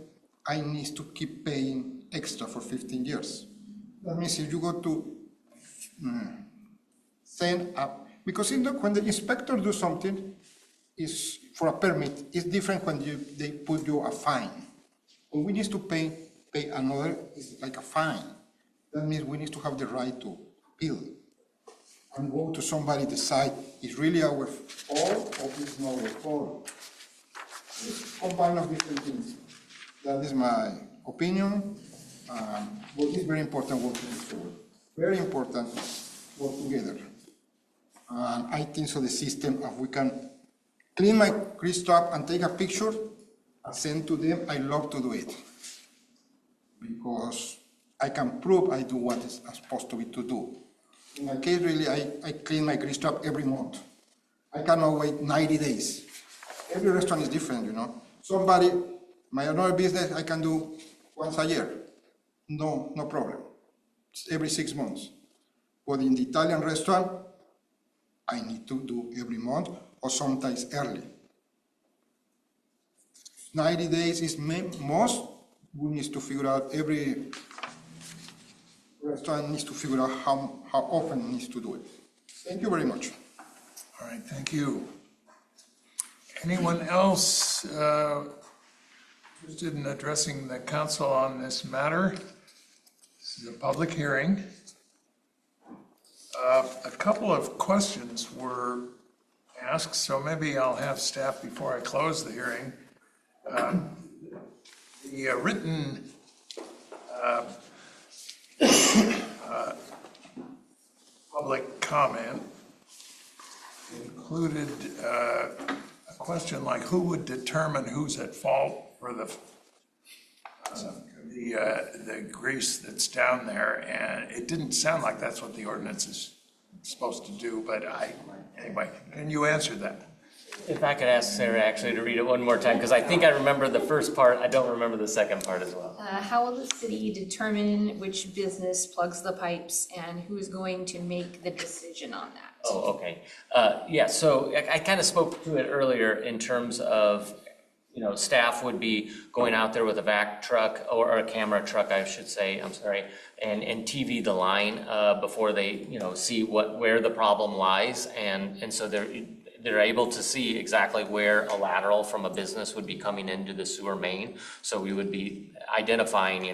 I need to keep paying extra for 15 years. That means if you go to send up, because when the inspector do something, is for a permit, it's different when they put you a fine. When we need to pay another, it's like a fine. That means we need to have the right to appeal and go to somebody decide is really our fault or it's not our fault. It's a combine of different things. That is my opinion. But it's very important working forward. Very important work together. And I think so the system, if we can clean my grease trap and take a picture and send to them, I love to do it. Because I can prove I do what is supposed to be to do. In my case, really, I clean my grease trap every month. I cannot wait 90 days. Every restaurant is different, Somebody, my other business, I can do once a year. No problem. It's every 6 months. But in the Italian restaurant, I need to do every month or sometimes early. 90 days is most. We need to figure out, every restaurant needs to figure out how often it needs to do it. Thank you very much. All right, thank you. Anyone else interested in addressing the council on this matter? This is a public hearing. A couple of questions were asked, so maybe I'll have staff before I close the hearing. The written public comment included a question like, who would determine who's at fault for the grease that's down there? And it didn't sound like that's what the ordinance is supposed to do, but anyway, can you answer that? If I could ask Sarah actually to read it one more time, because I think I remember the first part, I don't remember the second part as well. How will the city determine which business plugs the pipes and who is going to make the decision on that? Oh, okay. Yeah, so I kind of spoke to it earlier in terms of, staff would be going out there with a vac truck or a camera truck, I should say, I'm sorry, and TV the line before they, see where the problem lies. And so they're able to see exactly where a lateral from a business would be coming into the sewer main. So we would be identifying,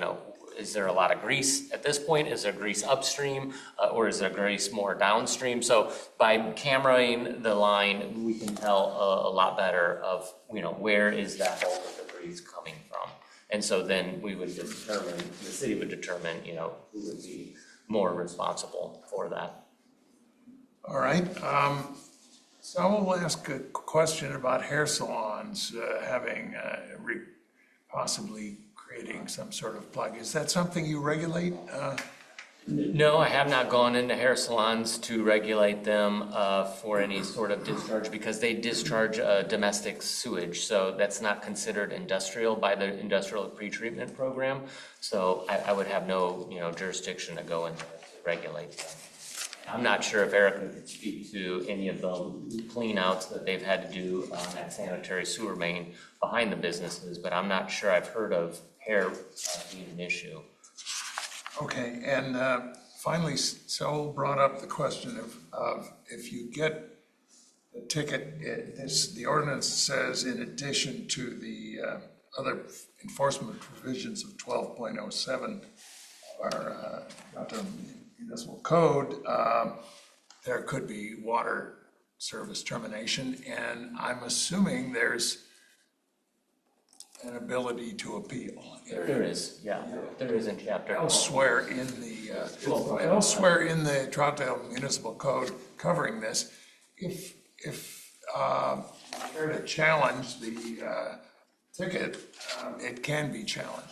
is there a lot of grease at this point? Is there grease upstream or is there grease more downstream? So by cameraing the line, we can tell a lot better of, where is that bulk of the grease coming from? And so then we would determine, the city would determine, who would be more responsible for that. All right. So I will ask a question about hair salons having possibly creating some sort of plug. Is that something you regulate? No, I have not gone into hair salons to regulate them for any sort of discharge because they discharge domestic sewage. So that's not considered industrial by the industrial pretreatment program. So I would have no, jurisdiction to go and regulate them. I'm not sure if Erica could speak to any of the clean outs that they've had to do on that sanitary sewer main behind the businesses, but I'm not sure I've heard of hair being an issue. Okay, and finally, Saul brought up the question of if you get the ticket, the ordinance says in addition to the other enforcement provisions of 12.07 of our municipal code, there could be water service termination, and I'm assuming there's an ability to appeal. There is, yeah, there is in chapter. Elsewhere in the Troutdale Municipal Code covering this, if you're to challenge the ticket, it can be challenged.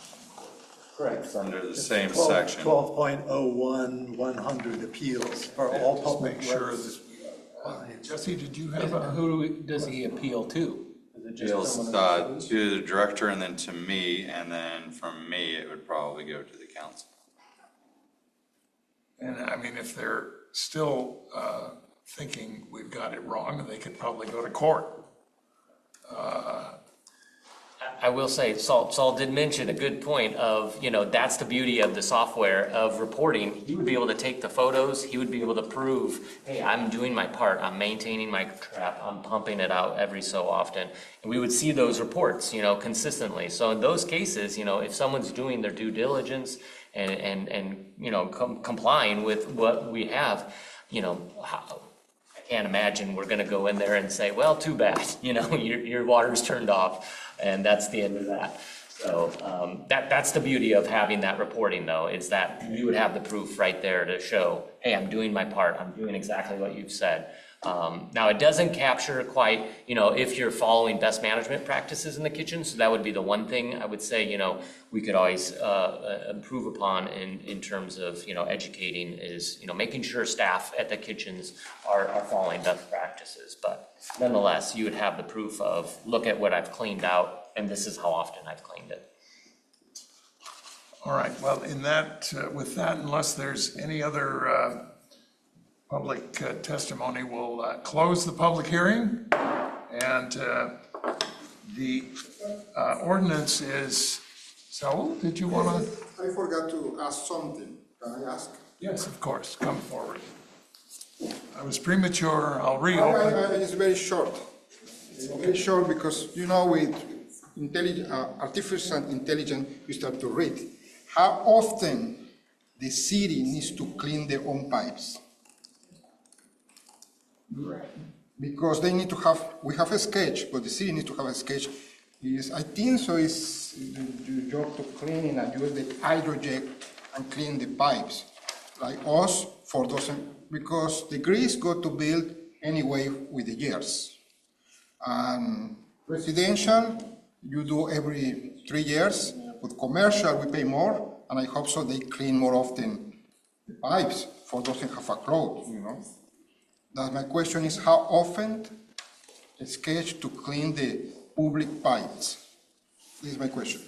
Correct. It's under the same section. 12.01, 100 appeals for all Just public make sure roads. that Jesse, did you have a? Who does he appeal to? Is it just Appeals someone- to the director and then to me, and then from me, it would probably go to the council. And I mean, if they're still thinking we've got it wrong, they could probably go to court. I will say, Saul did mention a good point of, that's the beauty of the software of reporting. He would be able to take the photos, he would be able to prove, hey, I'm doing my part, I'm maintaining my trap, I'm pumping it out every so often. And we would see those reports, consistently. So in those cases, if someone's doing their due diligence and complying with what we have, I can't imagine we're gonna go in there and say, well, too bad, your water's turned off, and that's the end of that. So that's the beauty of having that reporting, though, is that you would have the proof right there to show, hey, I'm doing my part, I'm doing exactly what you've said. Now, it doesn't capture quite, if you're following best management practices in the kitchen, so that would be the one thing I would say, we could always improve upon in terms of, educating is, making sure staff at the kitchens are following best practices. But nonetheless, you would have the proof of, look at what I've cleaned out, and this is how often I've cleaned it. All right, well, with that, unless there's any other public testimony, we'll close the public hearing. And the ordinance is, Saul, did you want to? I forgot to ask something. Can I ask? Yes, of course, come forward. I was premature, I'll reopen. It's very short. It's very short because, with artificial intelligence, you start to read. How often the city needs to clean their own pipes? Because they need to we have a sketch, but the city needs to have a sketch. I think so is the job to clean and use the hydrojet and clean the pipes. Like us, for those, because the grease got to build anyway with the years. Residential, you do every 3 years. With commercial, we pay more, and I hope so they clean more often the pipes for those that have a cloud, That my question is, how often a sketch to clean the public pipes? This is my question.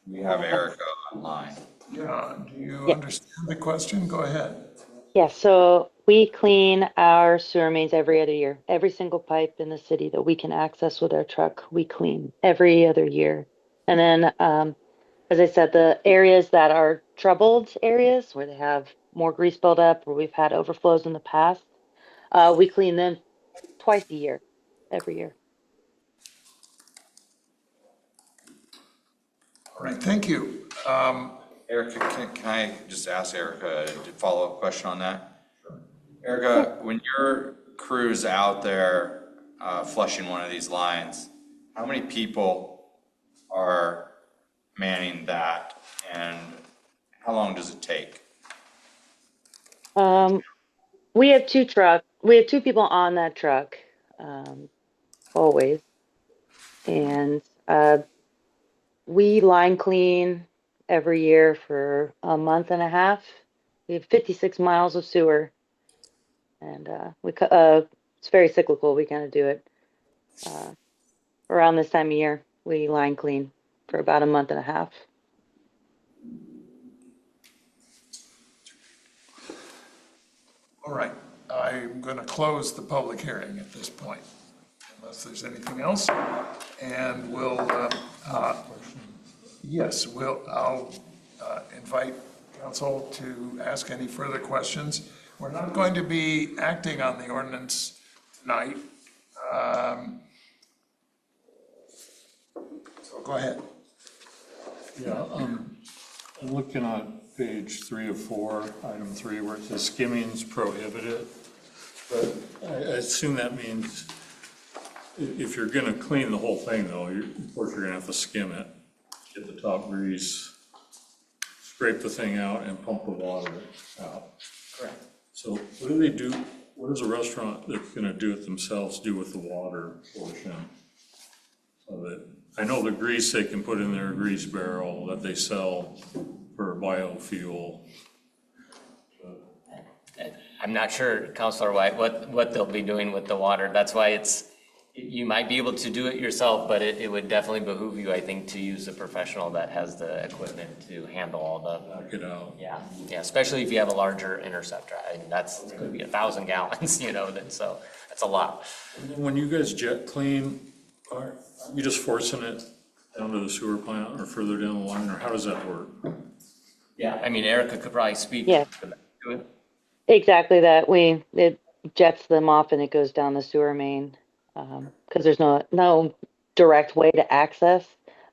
We have Erica online. Yeah, do you understand the question? Go ahead. Yeah, so we clean our sewer mains every other year. Every single pipe in the city that we can access with our truck, we clean every other year. And then, as I said, the areas that are troubled areas where they have more grease buildup, where we've had overflows in the past, we clean them twice a year, every year. All right, thank you. Erica, can I just ask Erica a follow-up question on that? Erica, when your crew's out there flushing one of these lines, how many people are manning that, and how long does it take? We have two trucks. We have two people on that truck, always. And We line clean every year for a month and a half. We have 56 miles of sewer, and it's very cyclical. We kind of do it around this time of year. We line clean for about a month and a half. All right, I'm going to close the public hearing at this point, unless there's anything else. And I'll invite council to ask any further questions. We're not going to be acting on the ordinance tonight. So go ahead. Yeah, I'm looking at page 3 of 4, item 3, where it says skimming's prohibited. But I assume that means if you're gonna clean the whole thing though, of course you're gonna have to skim it, get the top grease, scrape the thing out and pump the water out. Correct. So what do they do, what does a restaurant that's gonna do it themselves do with the water portion? So that, I know the grease they can put in their grease barrel that they sell for biofuel. I'm not sure, Counselor White, what they'll be doing with the water. That's why you might be able to do it yourself, but it would definitely behoove you, I think, to use a professional that has the equipment to handle all the. Knock it out. Yeah, especially if you have a larger interceptor. I mean, that's going to be 1,000 gallons, so that's a lot. And then when you guys jet clean, are you just forcing it down to the sewer plant or further down the line, or how does that work? Yeah, I mean, Erica could probably speak Yeah. to it. Exactly that. It jets them off and it goes down the sewer main because there's no direct way to access.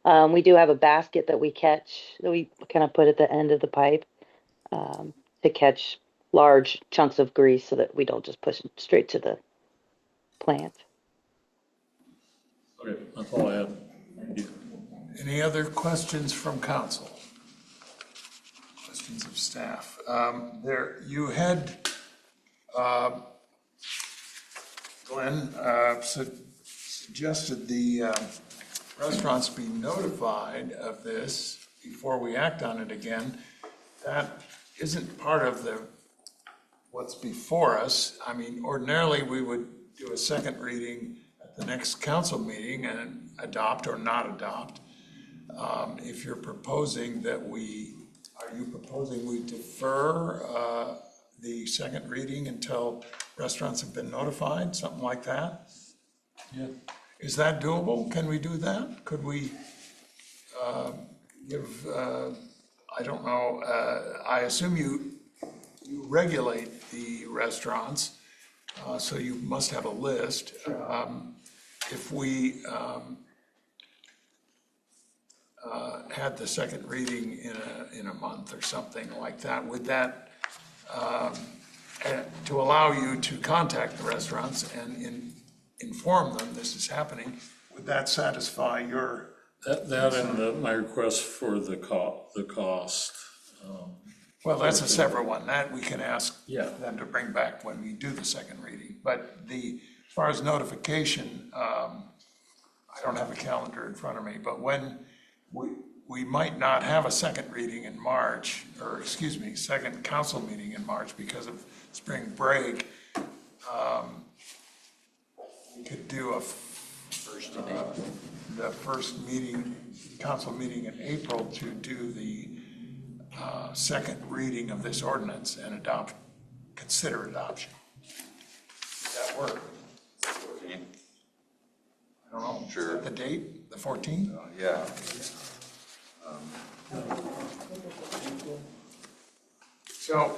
We do have a basket that we catch, that we kind of put at the end of the pipe to catch large chunks of grease so that we don't just push it straight to the plant. Okay, that's all I had. Thank you. Any other questions from council? Questions of staff? You had, Glenn, suggested the restaurants be notified of this before we act on it again. That isn't part of what's before us. I mean, ordinarily, we would do a second reading at the next council meeting and adopt or not adopt. If you're proposing that are you proposing we defer the second reading until restaurants have been notified, something like that? Yeah. Is that doable? Can we do that? Could we give, I don't know, I assume you regulate the restaurants, so you must have a list. If we had the second reading in a month or something like that, would that, to allow you to contact the restaurants and inform them this is happening, would that satisfy your? That and my request for the cost. Well, that's a separate one. That we can ask Yeah. them to bring back when we do the second reading. But as far as notification, I don't have a calendar in front of me, but when we might not have a second reading in March, or excuse me, second council meeting in March because of spring break. We could do the first meeting, council meeting in April to do the second reading of this ordinance and consider adoption. Does that work? 14th. I don't know. Sure. Is that the date, the 14th? Yeah. So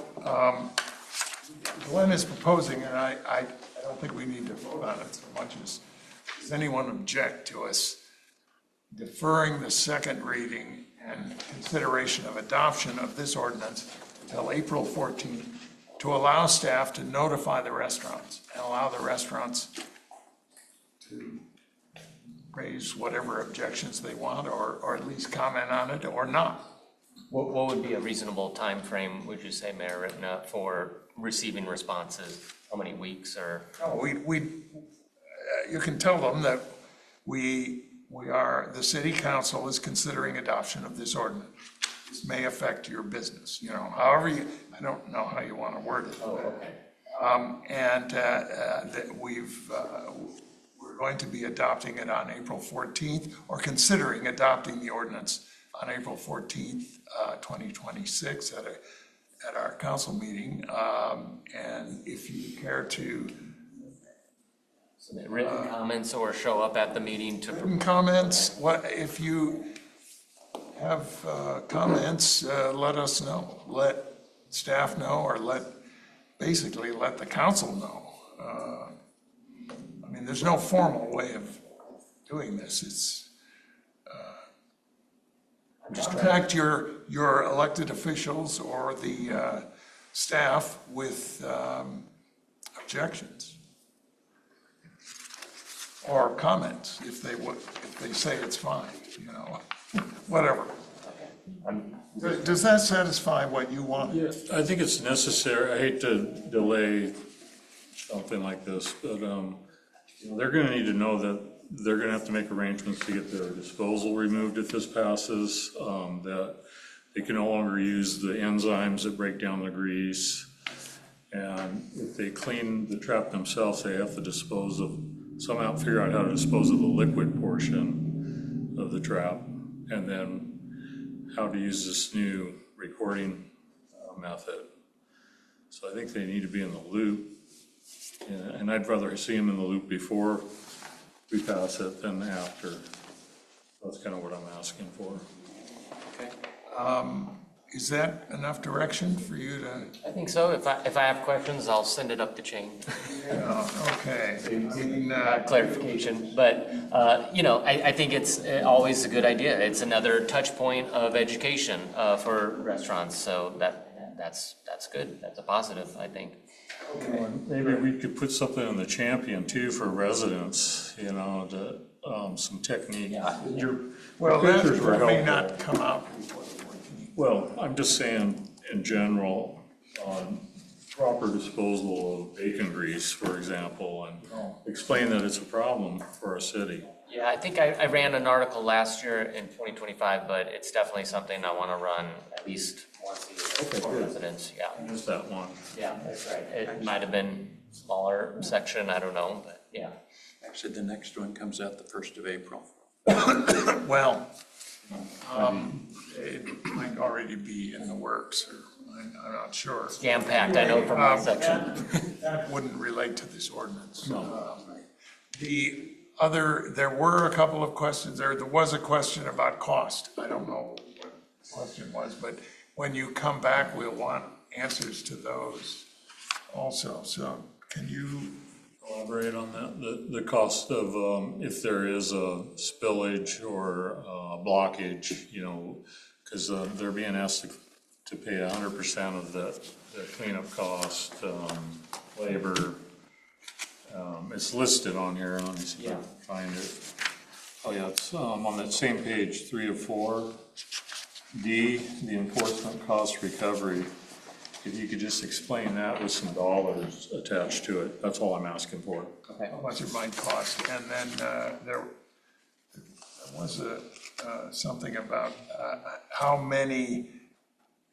Glenn is proposing, and I don't think we need to vote on it so much as, does anyone object to us deferring the second reading and consideration of adoption of this ordinance until April 14th to allow staff to notify the restaurants and allow the restaurants to raise whatever objections they want or at least comment on it or not? What would be a reasonable time frame? Would you say, Mayor Ripna, for receiving responses? How many weeks or? No, you can tell them that we the city council is considering adoption of this ordinance. This may affect your business, however I don't know how you want to word it. Oh, okay. That we're going to be adopting it on April 14th, or considering adopting the ordinance on April 14th, 2026 at our council meeting. And if you care to submit written comments or show up at the meeting to. written comments, if you have comments, let us know, let staff know, or basically let the council know. I mean, there's no formal way of doing this. It's contact your elected officials or the staff with objections or comments if they say it's fine, whatever. Does that satisfy what you want? Yes, I think it's necessary. I hate to delay something like this, but they're going to need to know that they're going to have to make arrangements to get their disposal removed if this passes, that they can no longer use the enzymes that break down the grease. And if they clean the trap themselves, they have to somehow figure out how to dispose of the liquid portion of the trap, and then how to use this new recording method. So I think they need to be in the loop, and I'd rather see them in the loop before we pass it than after. That's kind of what I'm asking for. Okay. Is that enough direction for you to? I think so. If I have questions, I'll send it up the chain. Okay. Clarification, but I think it's always a good idea. It's another touch point of education for restaurants, so that's good. That's a positive, I think. Okay. Maybe we could put something in the Champion too for residents, some technique. Well, that pictures were may helpful. not come out. Well, I'm just saying, in general, on proper disposal of bacon grease, for example, and explain that it's a problem for our city. Yeah, I think I ran an article last year in 2025, but it's definitely something I want to run at least once a year for residents, yeah. Just that one. Yeah, that's right. It might have been smaller section, I don't know, but yeah. Actually, the next one comes out the 1st of April. Well, it might already be in the works, or I'm not sure. It's jam-packed, I know from my section. That wouldn't relate to this ordinance. There were a couple of questions there. There was a question about cost. I don't know what the question was, but when you come back, we'll want answers to those also. So can you elaborate on that? The cost of if there is a spillage or a blockage, because they're being asked to pay 100% of the cleanup cost, labor. It's listed on here. Let me see if I can find it. Oh yeah, it's on that same page, 3 of 4. D, the enforcement cost recovery. If you could just explain that with some dollars attached to it, that's all I'm asking for. how much it might cost? And then there was something about how many,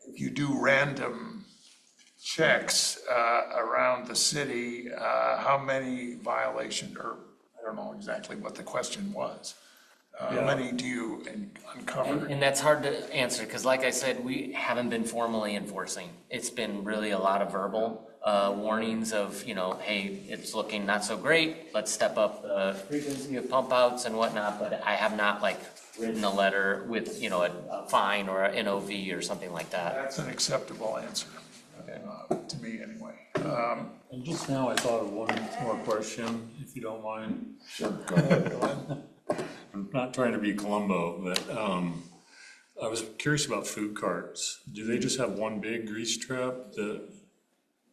if you do random checks around the city, how many violations, or I don't know exactly what the question was. How many do you uncover? And that's hard to answer, because like I said, we haven't been formally enforcing. It's been really a lot of verbal warnings of, hey, it's looking not so great, let's step up the frequency of pump outs and whatnot, but I have not written a letter with, a fine or an NOV or something like that. That's an acceptable answer, to me anyway. And just now I thought of one more question, if you don't mind. Sure, go ahead, Glenn. I'm not trying to be Columbo, but I was curious about food carts. Do they just have one big grease trap that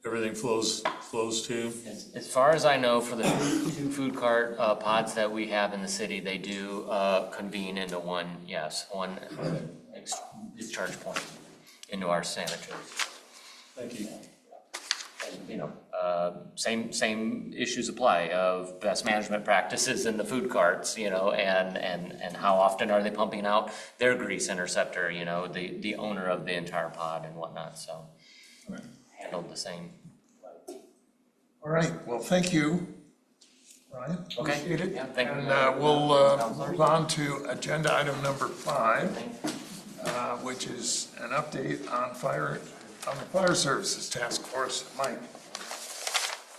everything flows to? As far as I know, for the 2 food cart pods that we have in the city, they do convene into one discharge point into our sanitary. Thank you. And, same issues apply of best management practices in the food carts, and how often are they pumping out their grease interceptor, the owner of the entire pod and whatnot, so handled the same. All right, well, thank you, Ryan. Okay. Appreciate it. Yeah, thank you. And we'll move on to agenda item number 5, which is an update on the Fire Services Task Force. Mike.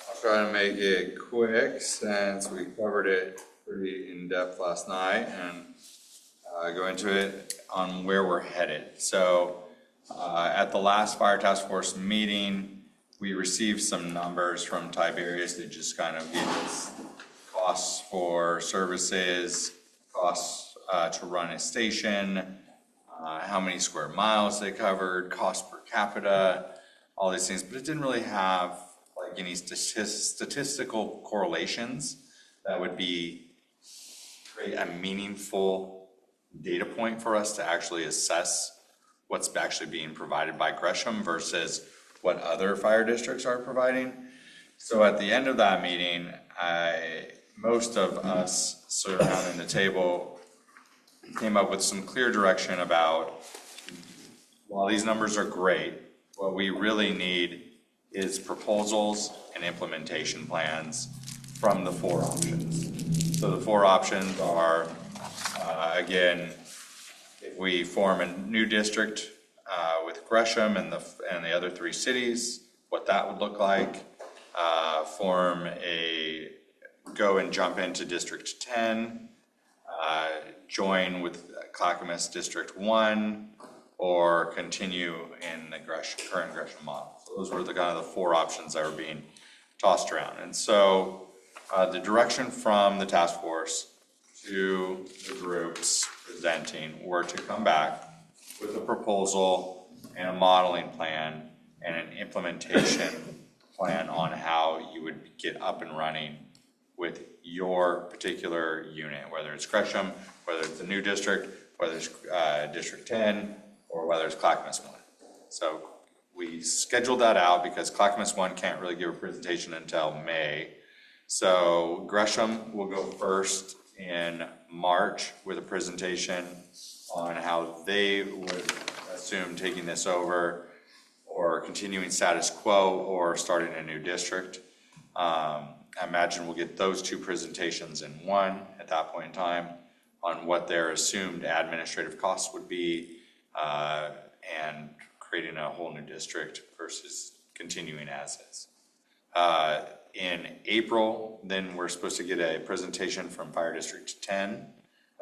I'll try to make it quick since we covered it pretty in depth last night and go into it on where we're headed. So at the last Fire Task Force meeting, we received some numbers from Tiberius that just kind of gave us costs for services, costs to run a station, how many square miles they covered, cost per capita, all these things, but it didn't really have like any statistical correlations that would create a meaningful data point for us to actually assess what's actually being provided by Gresham versus what other fire districts are providing. So at the end of that meeting, most of us surrounding the table came up with some clear direction about, while these numbers are great, what we really need is proposals and implementation plans from the 4 options. So the 4 options are, again, if we form a new district with Gresham and the other 3 cities, what that would look like. Go and jump into District 10, join with Clackamas District 1, or continue in the current Gresham model. So those were the kind of the 4 options that were being tossed around. And so the direction from the task force to the groups presenting were to come back with a proposal and a modeling plan and an implementation plan on how you would get up and running with your particular unit, whether it's Gresham, whether it's the new district, whether it's District 10, or whether it's Clackamas 1. So we scheduled that out because Clackamas 1 can't really give a presentation until May. So Gresham will go first in March with a presentation on how they would assume taking this over, or continuing status quo, or starting a new district. I imagine we'll get those 2 presentations in one at that point in time on what their assumed administrative costs would be, and creating a whole new district versus continuing as is. In April, then we're supposed to get a presentation from Fire District 10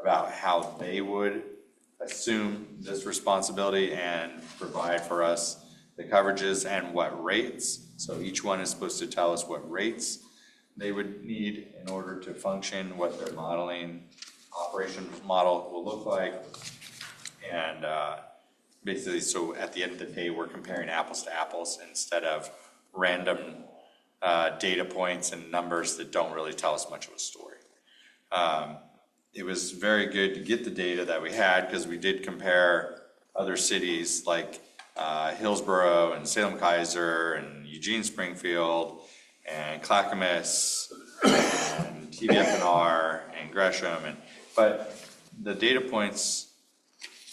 about how they would assume this responsibility and provide for us the coverages and what rates. So each one is supposed to tell us what rates they would need in order to function, what their modeling operations model will look like. And basically, so at the end of the day, we're comparing apples to apples instead of random data points and numbers that don't really tell us much of a story. It was very good to get the data that we had, because we did compare other cities like Hillsborough and Salem-Kaiser and Eugene-Springfield and Clackamas and TVFNR and Gresham, but the data points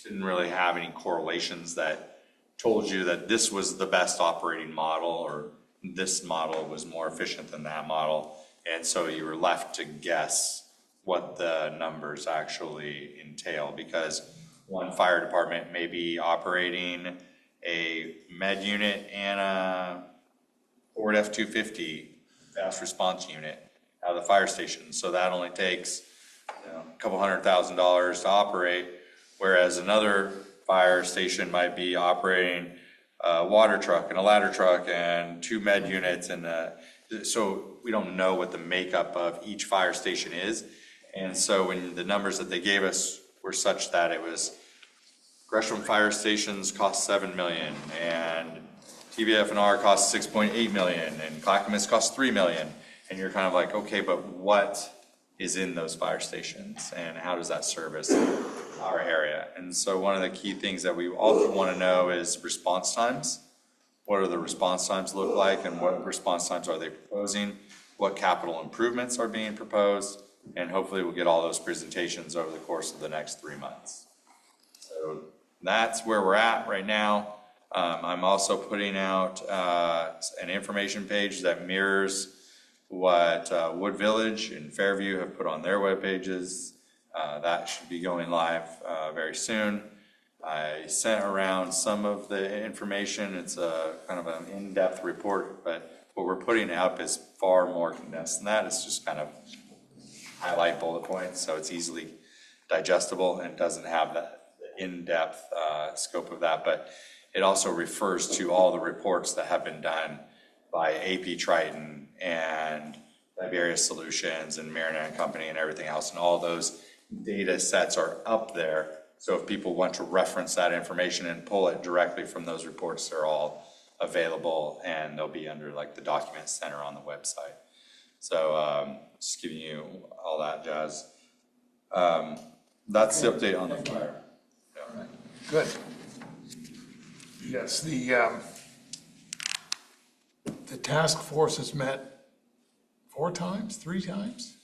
didn't really have any correlations that told you that this was the best operating model or this model was more efficient than that model, and so you were left to guess what the numbers actually entail, because one fire department may be operating a med unit and a Ford F-250 fast response unit out of the fire station. So that only takes a couple $100,000 to operate, whereas another fire station might be operating a water truck and a ladder truck and 2 med units. And so we don't know what the makeup of each fire station is. And so when the numbers that they gave us were such that it was Gresham fire stations cost $7 million, and TVFNR costs $6.8 million, and Clackamas costs $3 million, and you're kind of like, okay, but what is in those fire stations, and how does that service our area? And so one of the key things that we also want to know is response times. what do the response times look like, and what response times are they proposing, what capital improvements are being proposed, and hopefully we'll get all those presentations over the course of the next 3 months. So that's where we're at right now. I'm also putting out an information page that mirrors what Wood Village and Fairview have put on their web pages. That should be going live very soon. I sent around some of the information. It's a kind of an in-depth report, but what we're putting up is far more condensed than that. It's just kind of highlight bullet points, so it's easily digestible and doesn't have that in-depth scope of that, but it also refers to all the reports that have been done by AP Triton and Tiberius Solutions and Marinette and Company and everything else, and all those data sets are up there. So if people want to reference that information and pull it directly from those reports, they're all available, and they'll be under like the document center on the website. So just giving you all that jazz. That's the update on the fire. Yeah. Good. Yes, the task force has met 4 times, 3 times?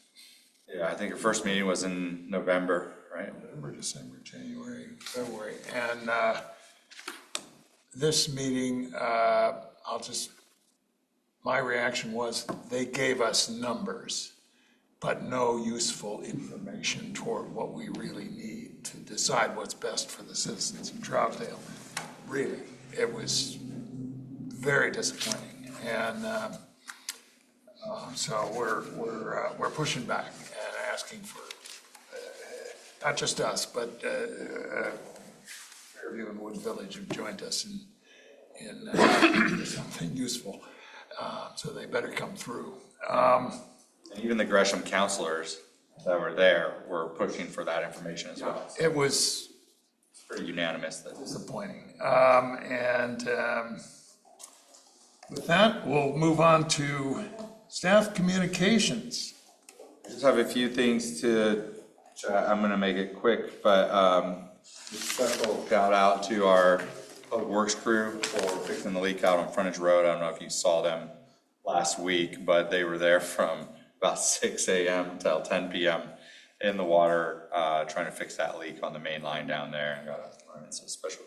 Yeah, I think your first meeting was in November, right? November, December, January, February. And this meeting, my reaction was they gave us numbers, but no useful information toward what we really need to decide what's best for the citizens of Troutdale. Really, it was very disappointing, and so we're pushing back and asking for not just us, but Fairview and Wood Village have joined us in something useful, so they better come through. And even the Gresham counselors that were there were pushing for that information as well. It was pretty unanimous. That disappointing. With that, we'll move on to staff communications. I just have a few things to chat. I'm going to make it quick, but special shout out to our public works crew for fixing the leak out on Frontage Road. I don't know if you saw them last week, but they were there from about 6 a.m. till 10 p.m. in the water trying to fix that leak on the main line down there, and got a special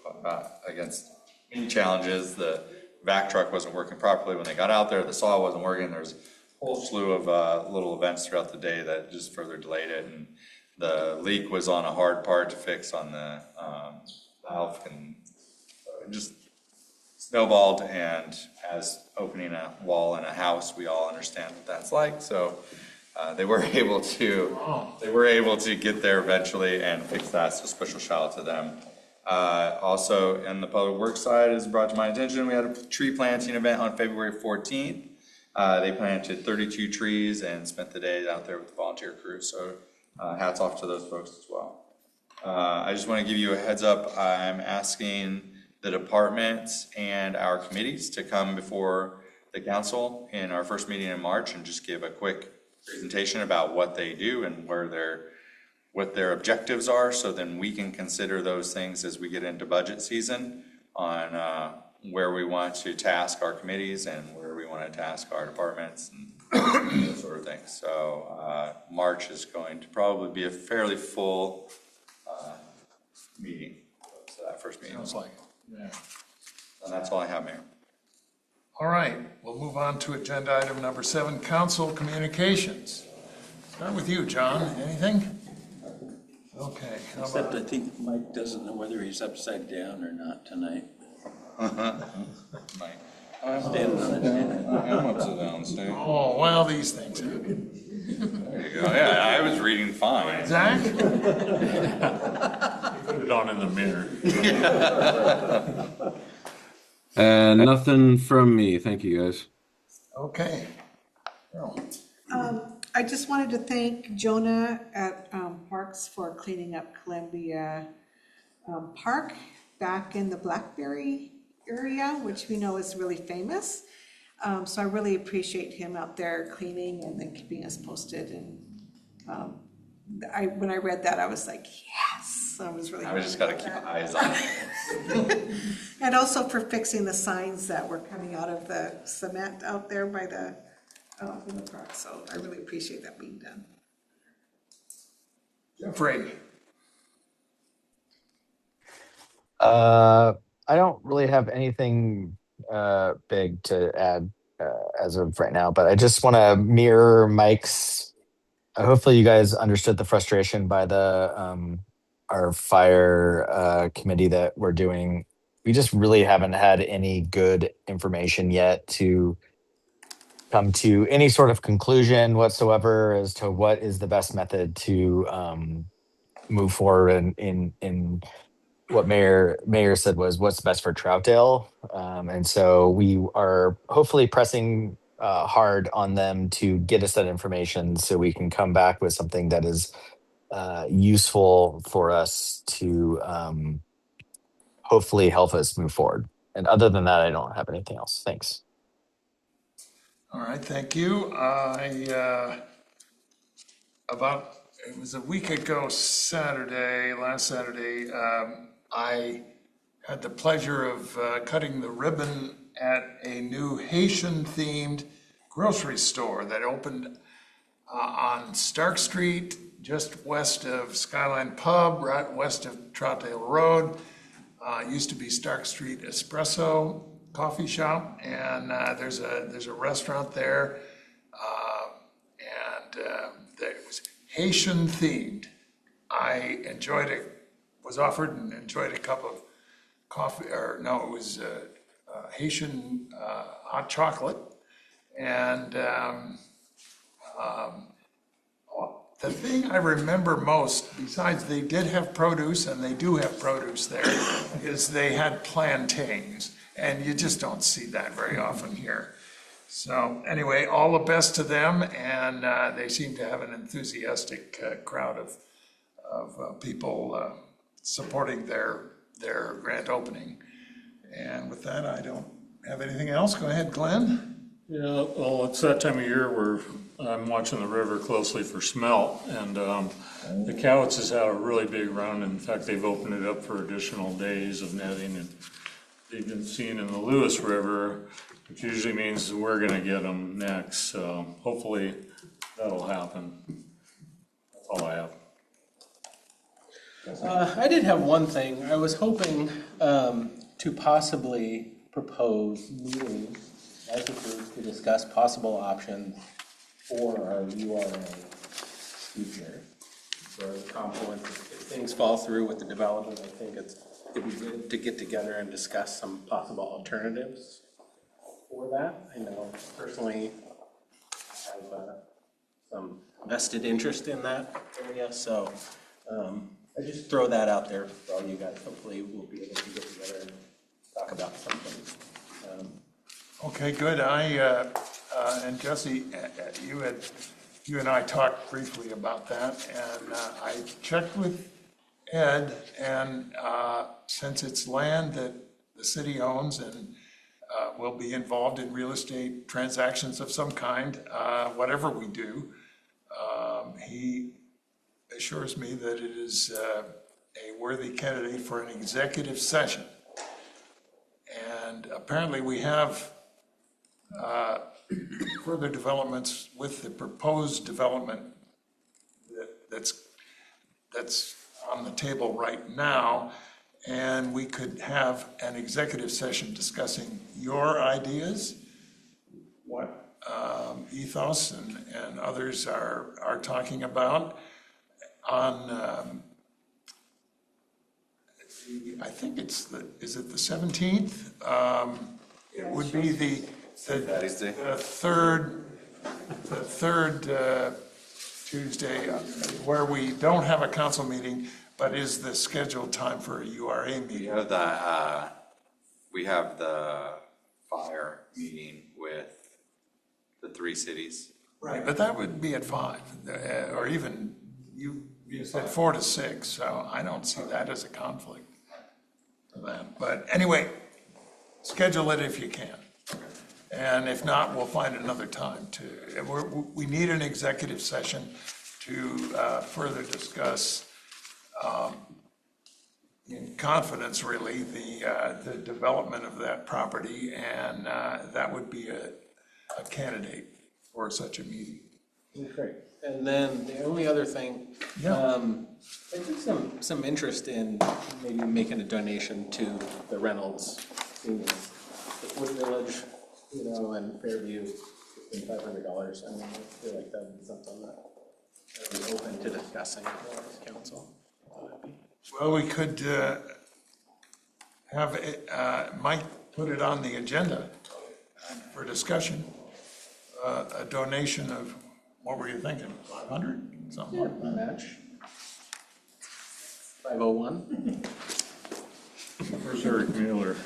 against many challenges. The vac truck wasn't working properly when they got out there. The saw wasn't working. There's a whole slew of little events throughout the day that just further delayed it. And the leak was on a hard part to fix on the valve, and it just snowballed. And as opening a wall in a house, we all understand what that's like. So they were able to get there eventually and fix that. So special shout out to them. Also, in the public works side, is brought to my attention, we had a tree planting event on February 14th. They planted 32 trees and spent the day out there with the volunteer crew. So hats off to those folks as well. I just want to give you a heads up. I'm asking the departments and our committees to come before the council in our first meeting in March and just give a quick presentation about what they do and what their objectives are, so then we can consider those things as we get into budget season on where we want to task our committees and where we want to task our departments and those sort of things. So March is going to probably be a fairly full meeting. So that first meeting. Sounds like it. Yeah. And that's all I have, Mayor. All right, we'll move on to agenda item number 7, council communications. Start with you, John. Anything? Okay. Except I think Mike doesn't know whether he's upside down or not tonight. Mike. I'm standing on it. I'm upside down, Steve. Oh, well, these things happen. There you go. Yeah, I was reading fine. Zach? Put it on in the mirror. Nothing from me. Thank you, guys. Okay. I just wanted to thank Jonah at Parks for cleaning up Columbia Park back in the Blackberry area, which we know is really famous. So I really appreciate him out there cleaning and then keeping us posted. And when I read that, I was like, yes, I was really. I just gotta keep eyes on it. And also for fixing the signs that were coming out of the cement out there by the, in the park, so I really appreciate that being done. Jeffrey? I don't really have anything big to add as of right now, but I just want to mirror Mike's. Hopefully, you guys understood the frustration by the our fire committee that we're doing. We just really haven't had any good information yet to come to any sort of conclusion whatsoever as to what is the best method to move forward in what Mayor said was what's best for Troutdale. And so we are hopefully pressing hard on them to get us that information so we can come back with something that is useful for us to hopefully help us move forward. And other than that, I don't have anything else. Thanks. All right, thank you. It was a week ago last Saturday, I had the pleasure of cutting the ribbon at a new Haitian-themed grocery store that opened on Stark Street, just west of Skyline Pub, right west of Troutdale Road. Used to be Stark Street Espresso coffee shop, and there's a restaurant there, and it was Haitian-themed. I was offered and enjoyed a cup of coffee, or no, it was Haitian hot chocolate. And the thing I remember most, besides they did have produce, and they do have produce there, is they had plantains. And you just don't see that very often here. So anyway, all the best to them, and they seem to have an enthusiastic crowd of people supporting their grand opening. And with that, I don't have anything else. Go ahead, Glenn. Yeah, well, it's that time of year where I'm watching the river closely for smelt, and the Cowitzes had a really big run. In fact, they've opened it up for additional days of netting, and they've been seen in the Lewis River, which usually means we're gonna get them next, so hopefully that'll happen. That's all I have. I did have one thing. I was hoping to possibly propose meetings as a group to discuss possible options for our URA future. For the confluence, if things fall through with the development, I think it'd be good to get together and discuss some possible alternatives for that. I know personally I have some vested interest in that area, so I just throw that out there for all you guys. Hopefully we'll be able to get together and talk about something. Okay, good. And Jesse, you and I talked briefly about that, and I checked with Ed, and since it's land that the city owns and will be involved in real estate transactions of some kind, whatever we do, he assures me that it is a worthy candidate for an executive session. And apparently we have further developments with the proposed development that's on the table right now, and we could have an executive session discussing your ideas, what Ethos and others are talking about on I think is it the 17th? It would be the third Tuesday, where we don't have a council meeting, but is the scheduled time for a URA meeting. We have the fire meeting with the 3 cities. Right, but that would be at 5, or even you said 4 to 6, so I don't see that as a conflict for them. But anyway, schedule it if you can. And if not, we'll find another time to, we need an executive session to further discuss in confidence, really, the development of that property, and that would be a candidate for such a meeting. Great. And then the only other thing, I took some interest in maybe making a donation to the Reynolds seniors. The Wood Village, you know, and Fairview, $500. I mean, I feel like that would be something that I'd be open to discussing with the council. Well, we could have Mike put it on the agenda for discussion. A donation of, what were you thinking, 500, something like that? Match. 501. Where's Eric Mueller?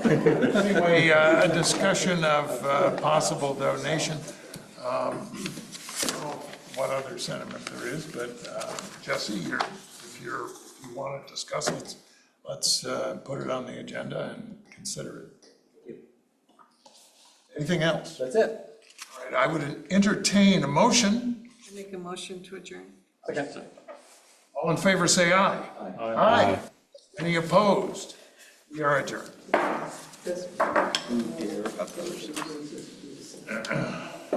Anyway, a discussion of possible donation. I don't know what other sentiment there is, but Jesse, if you want to discuss it, let's put it on the agenda and consider it. Anything else? That's it. All right, I would entertain a motion. I make a motion to adjourn. Okay. All in favor, say aye. Aye. Any opposed? We are adjourned. Here, up those.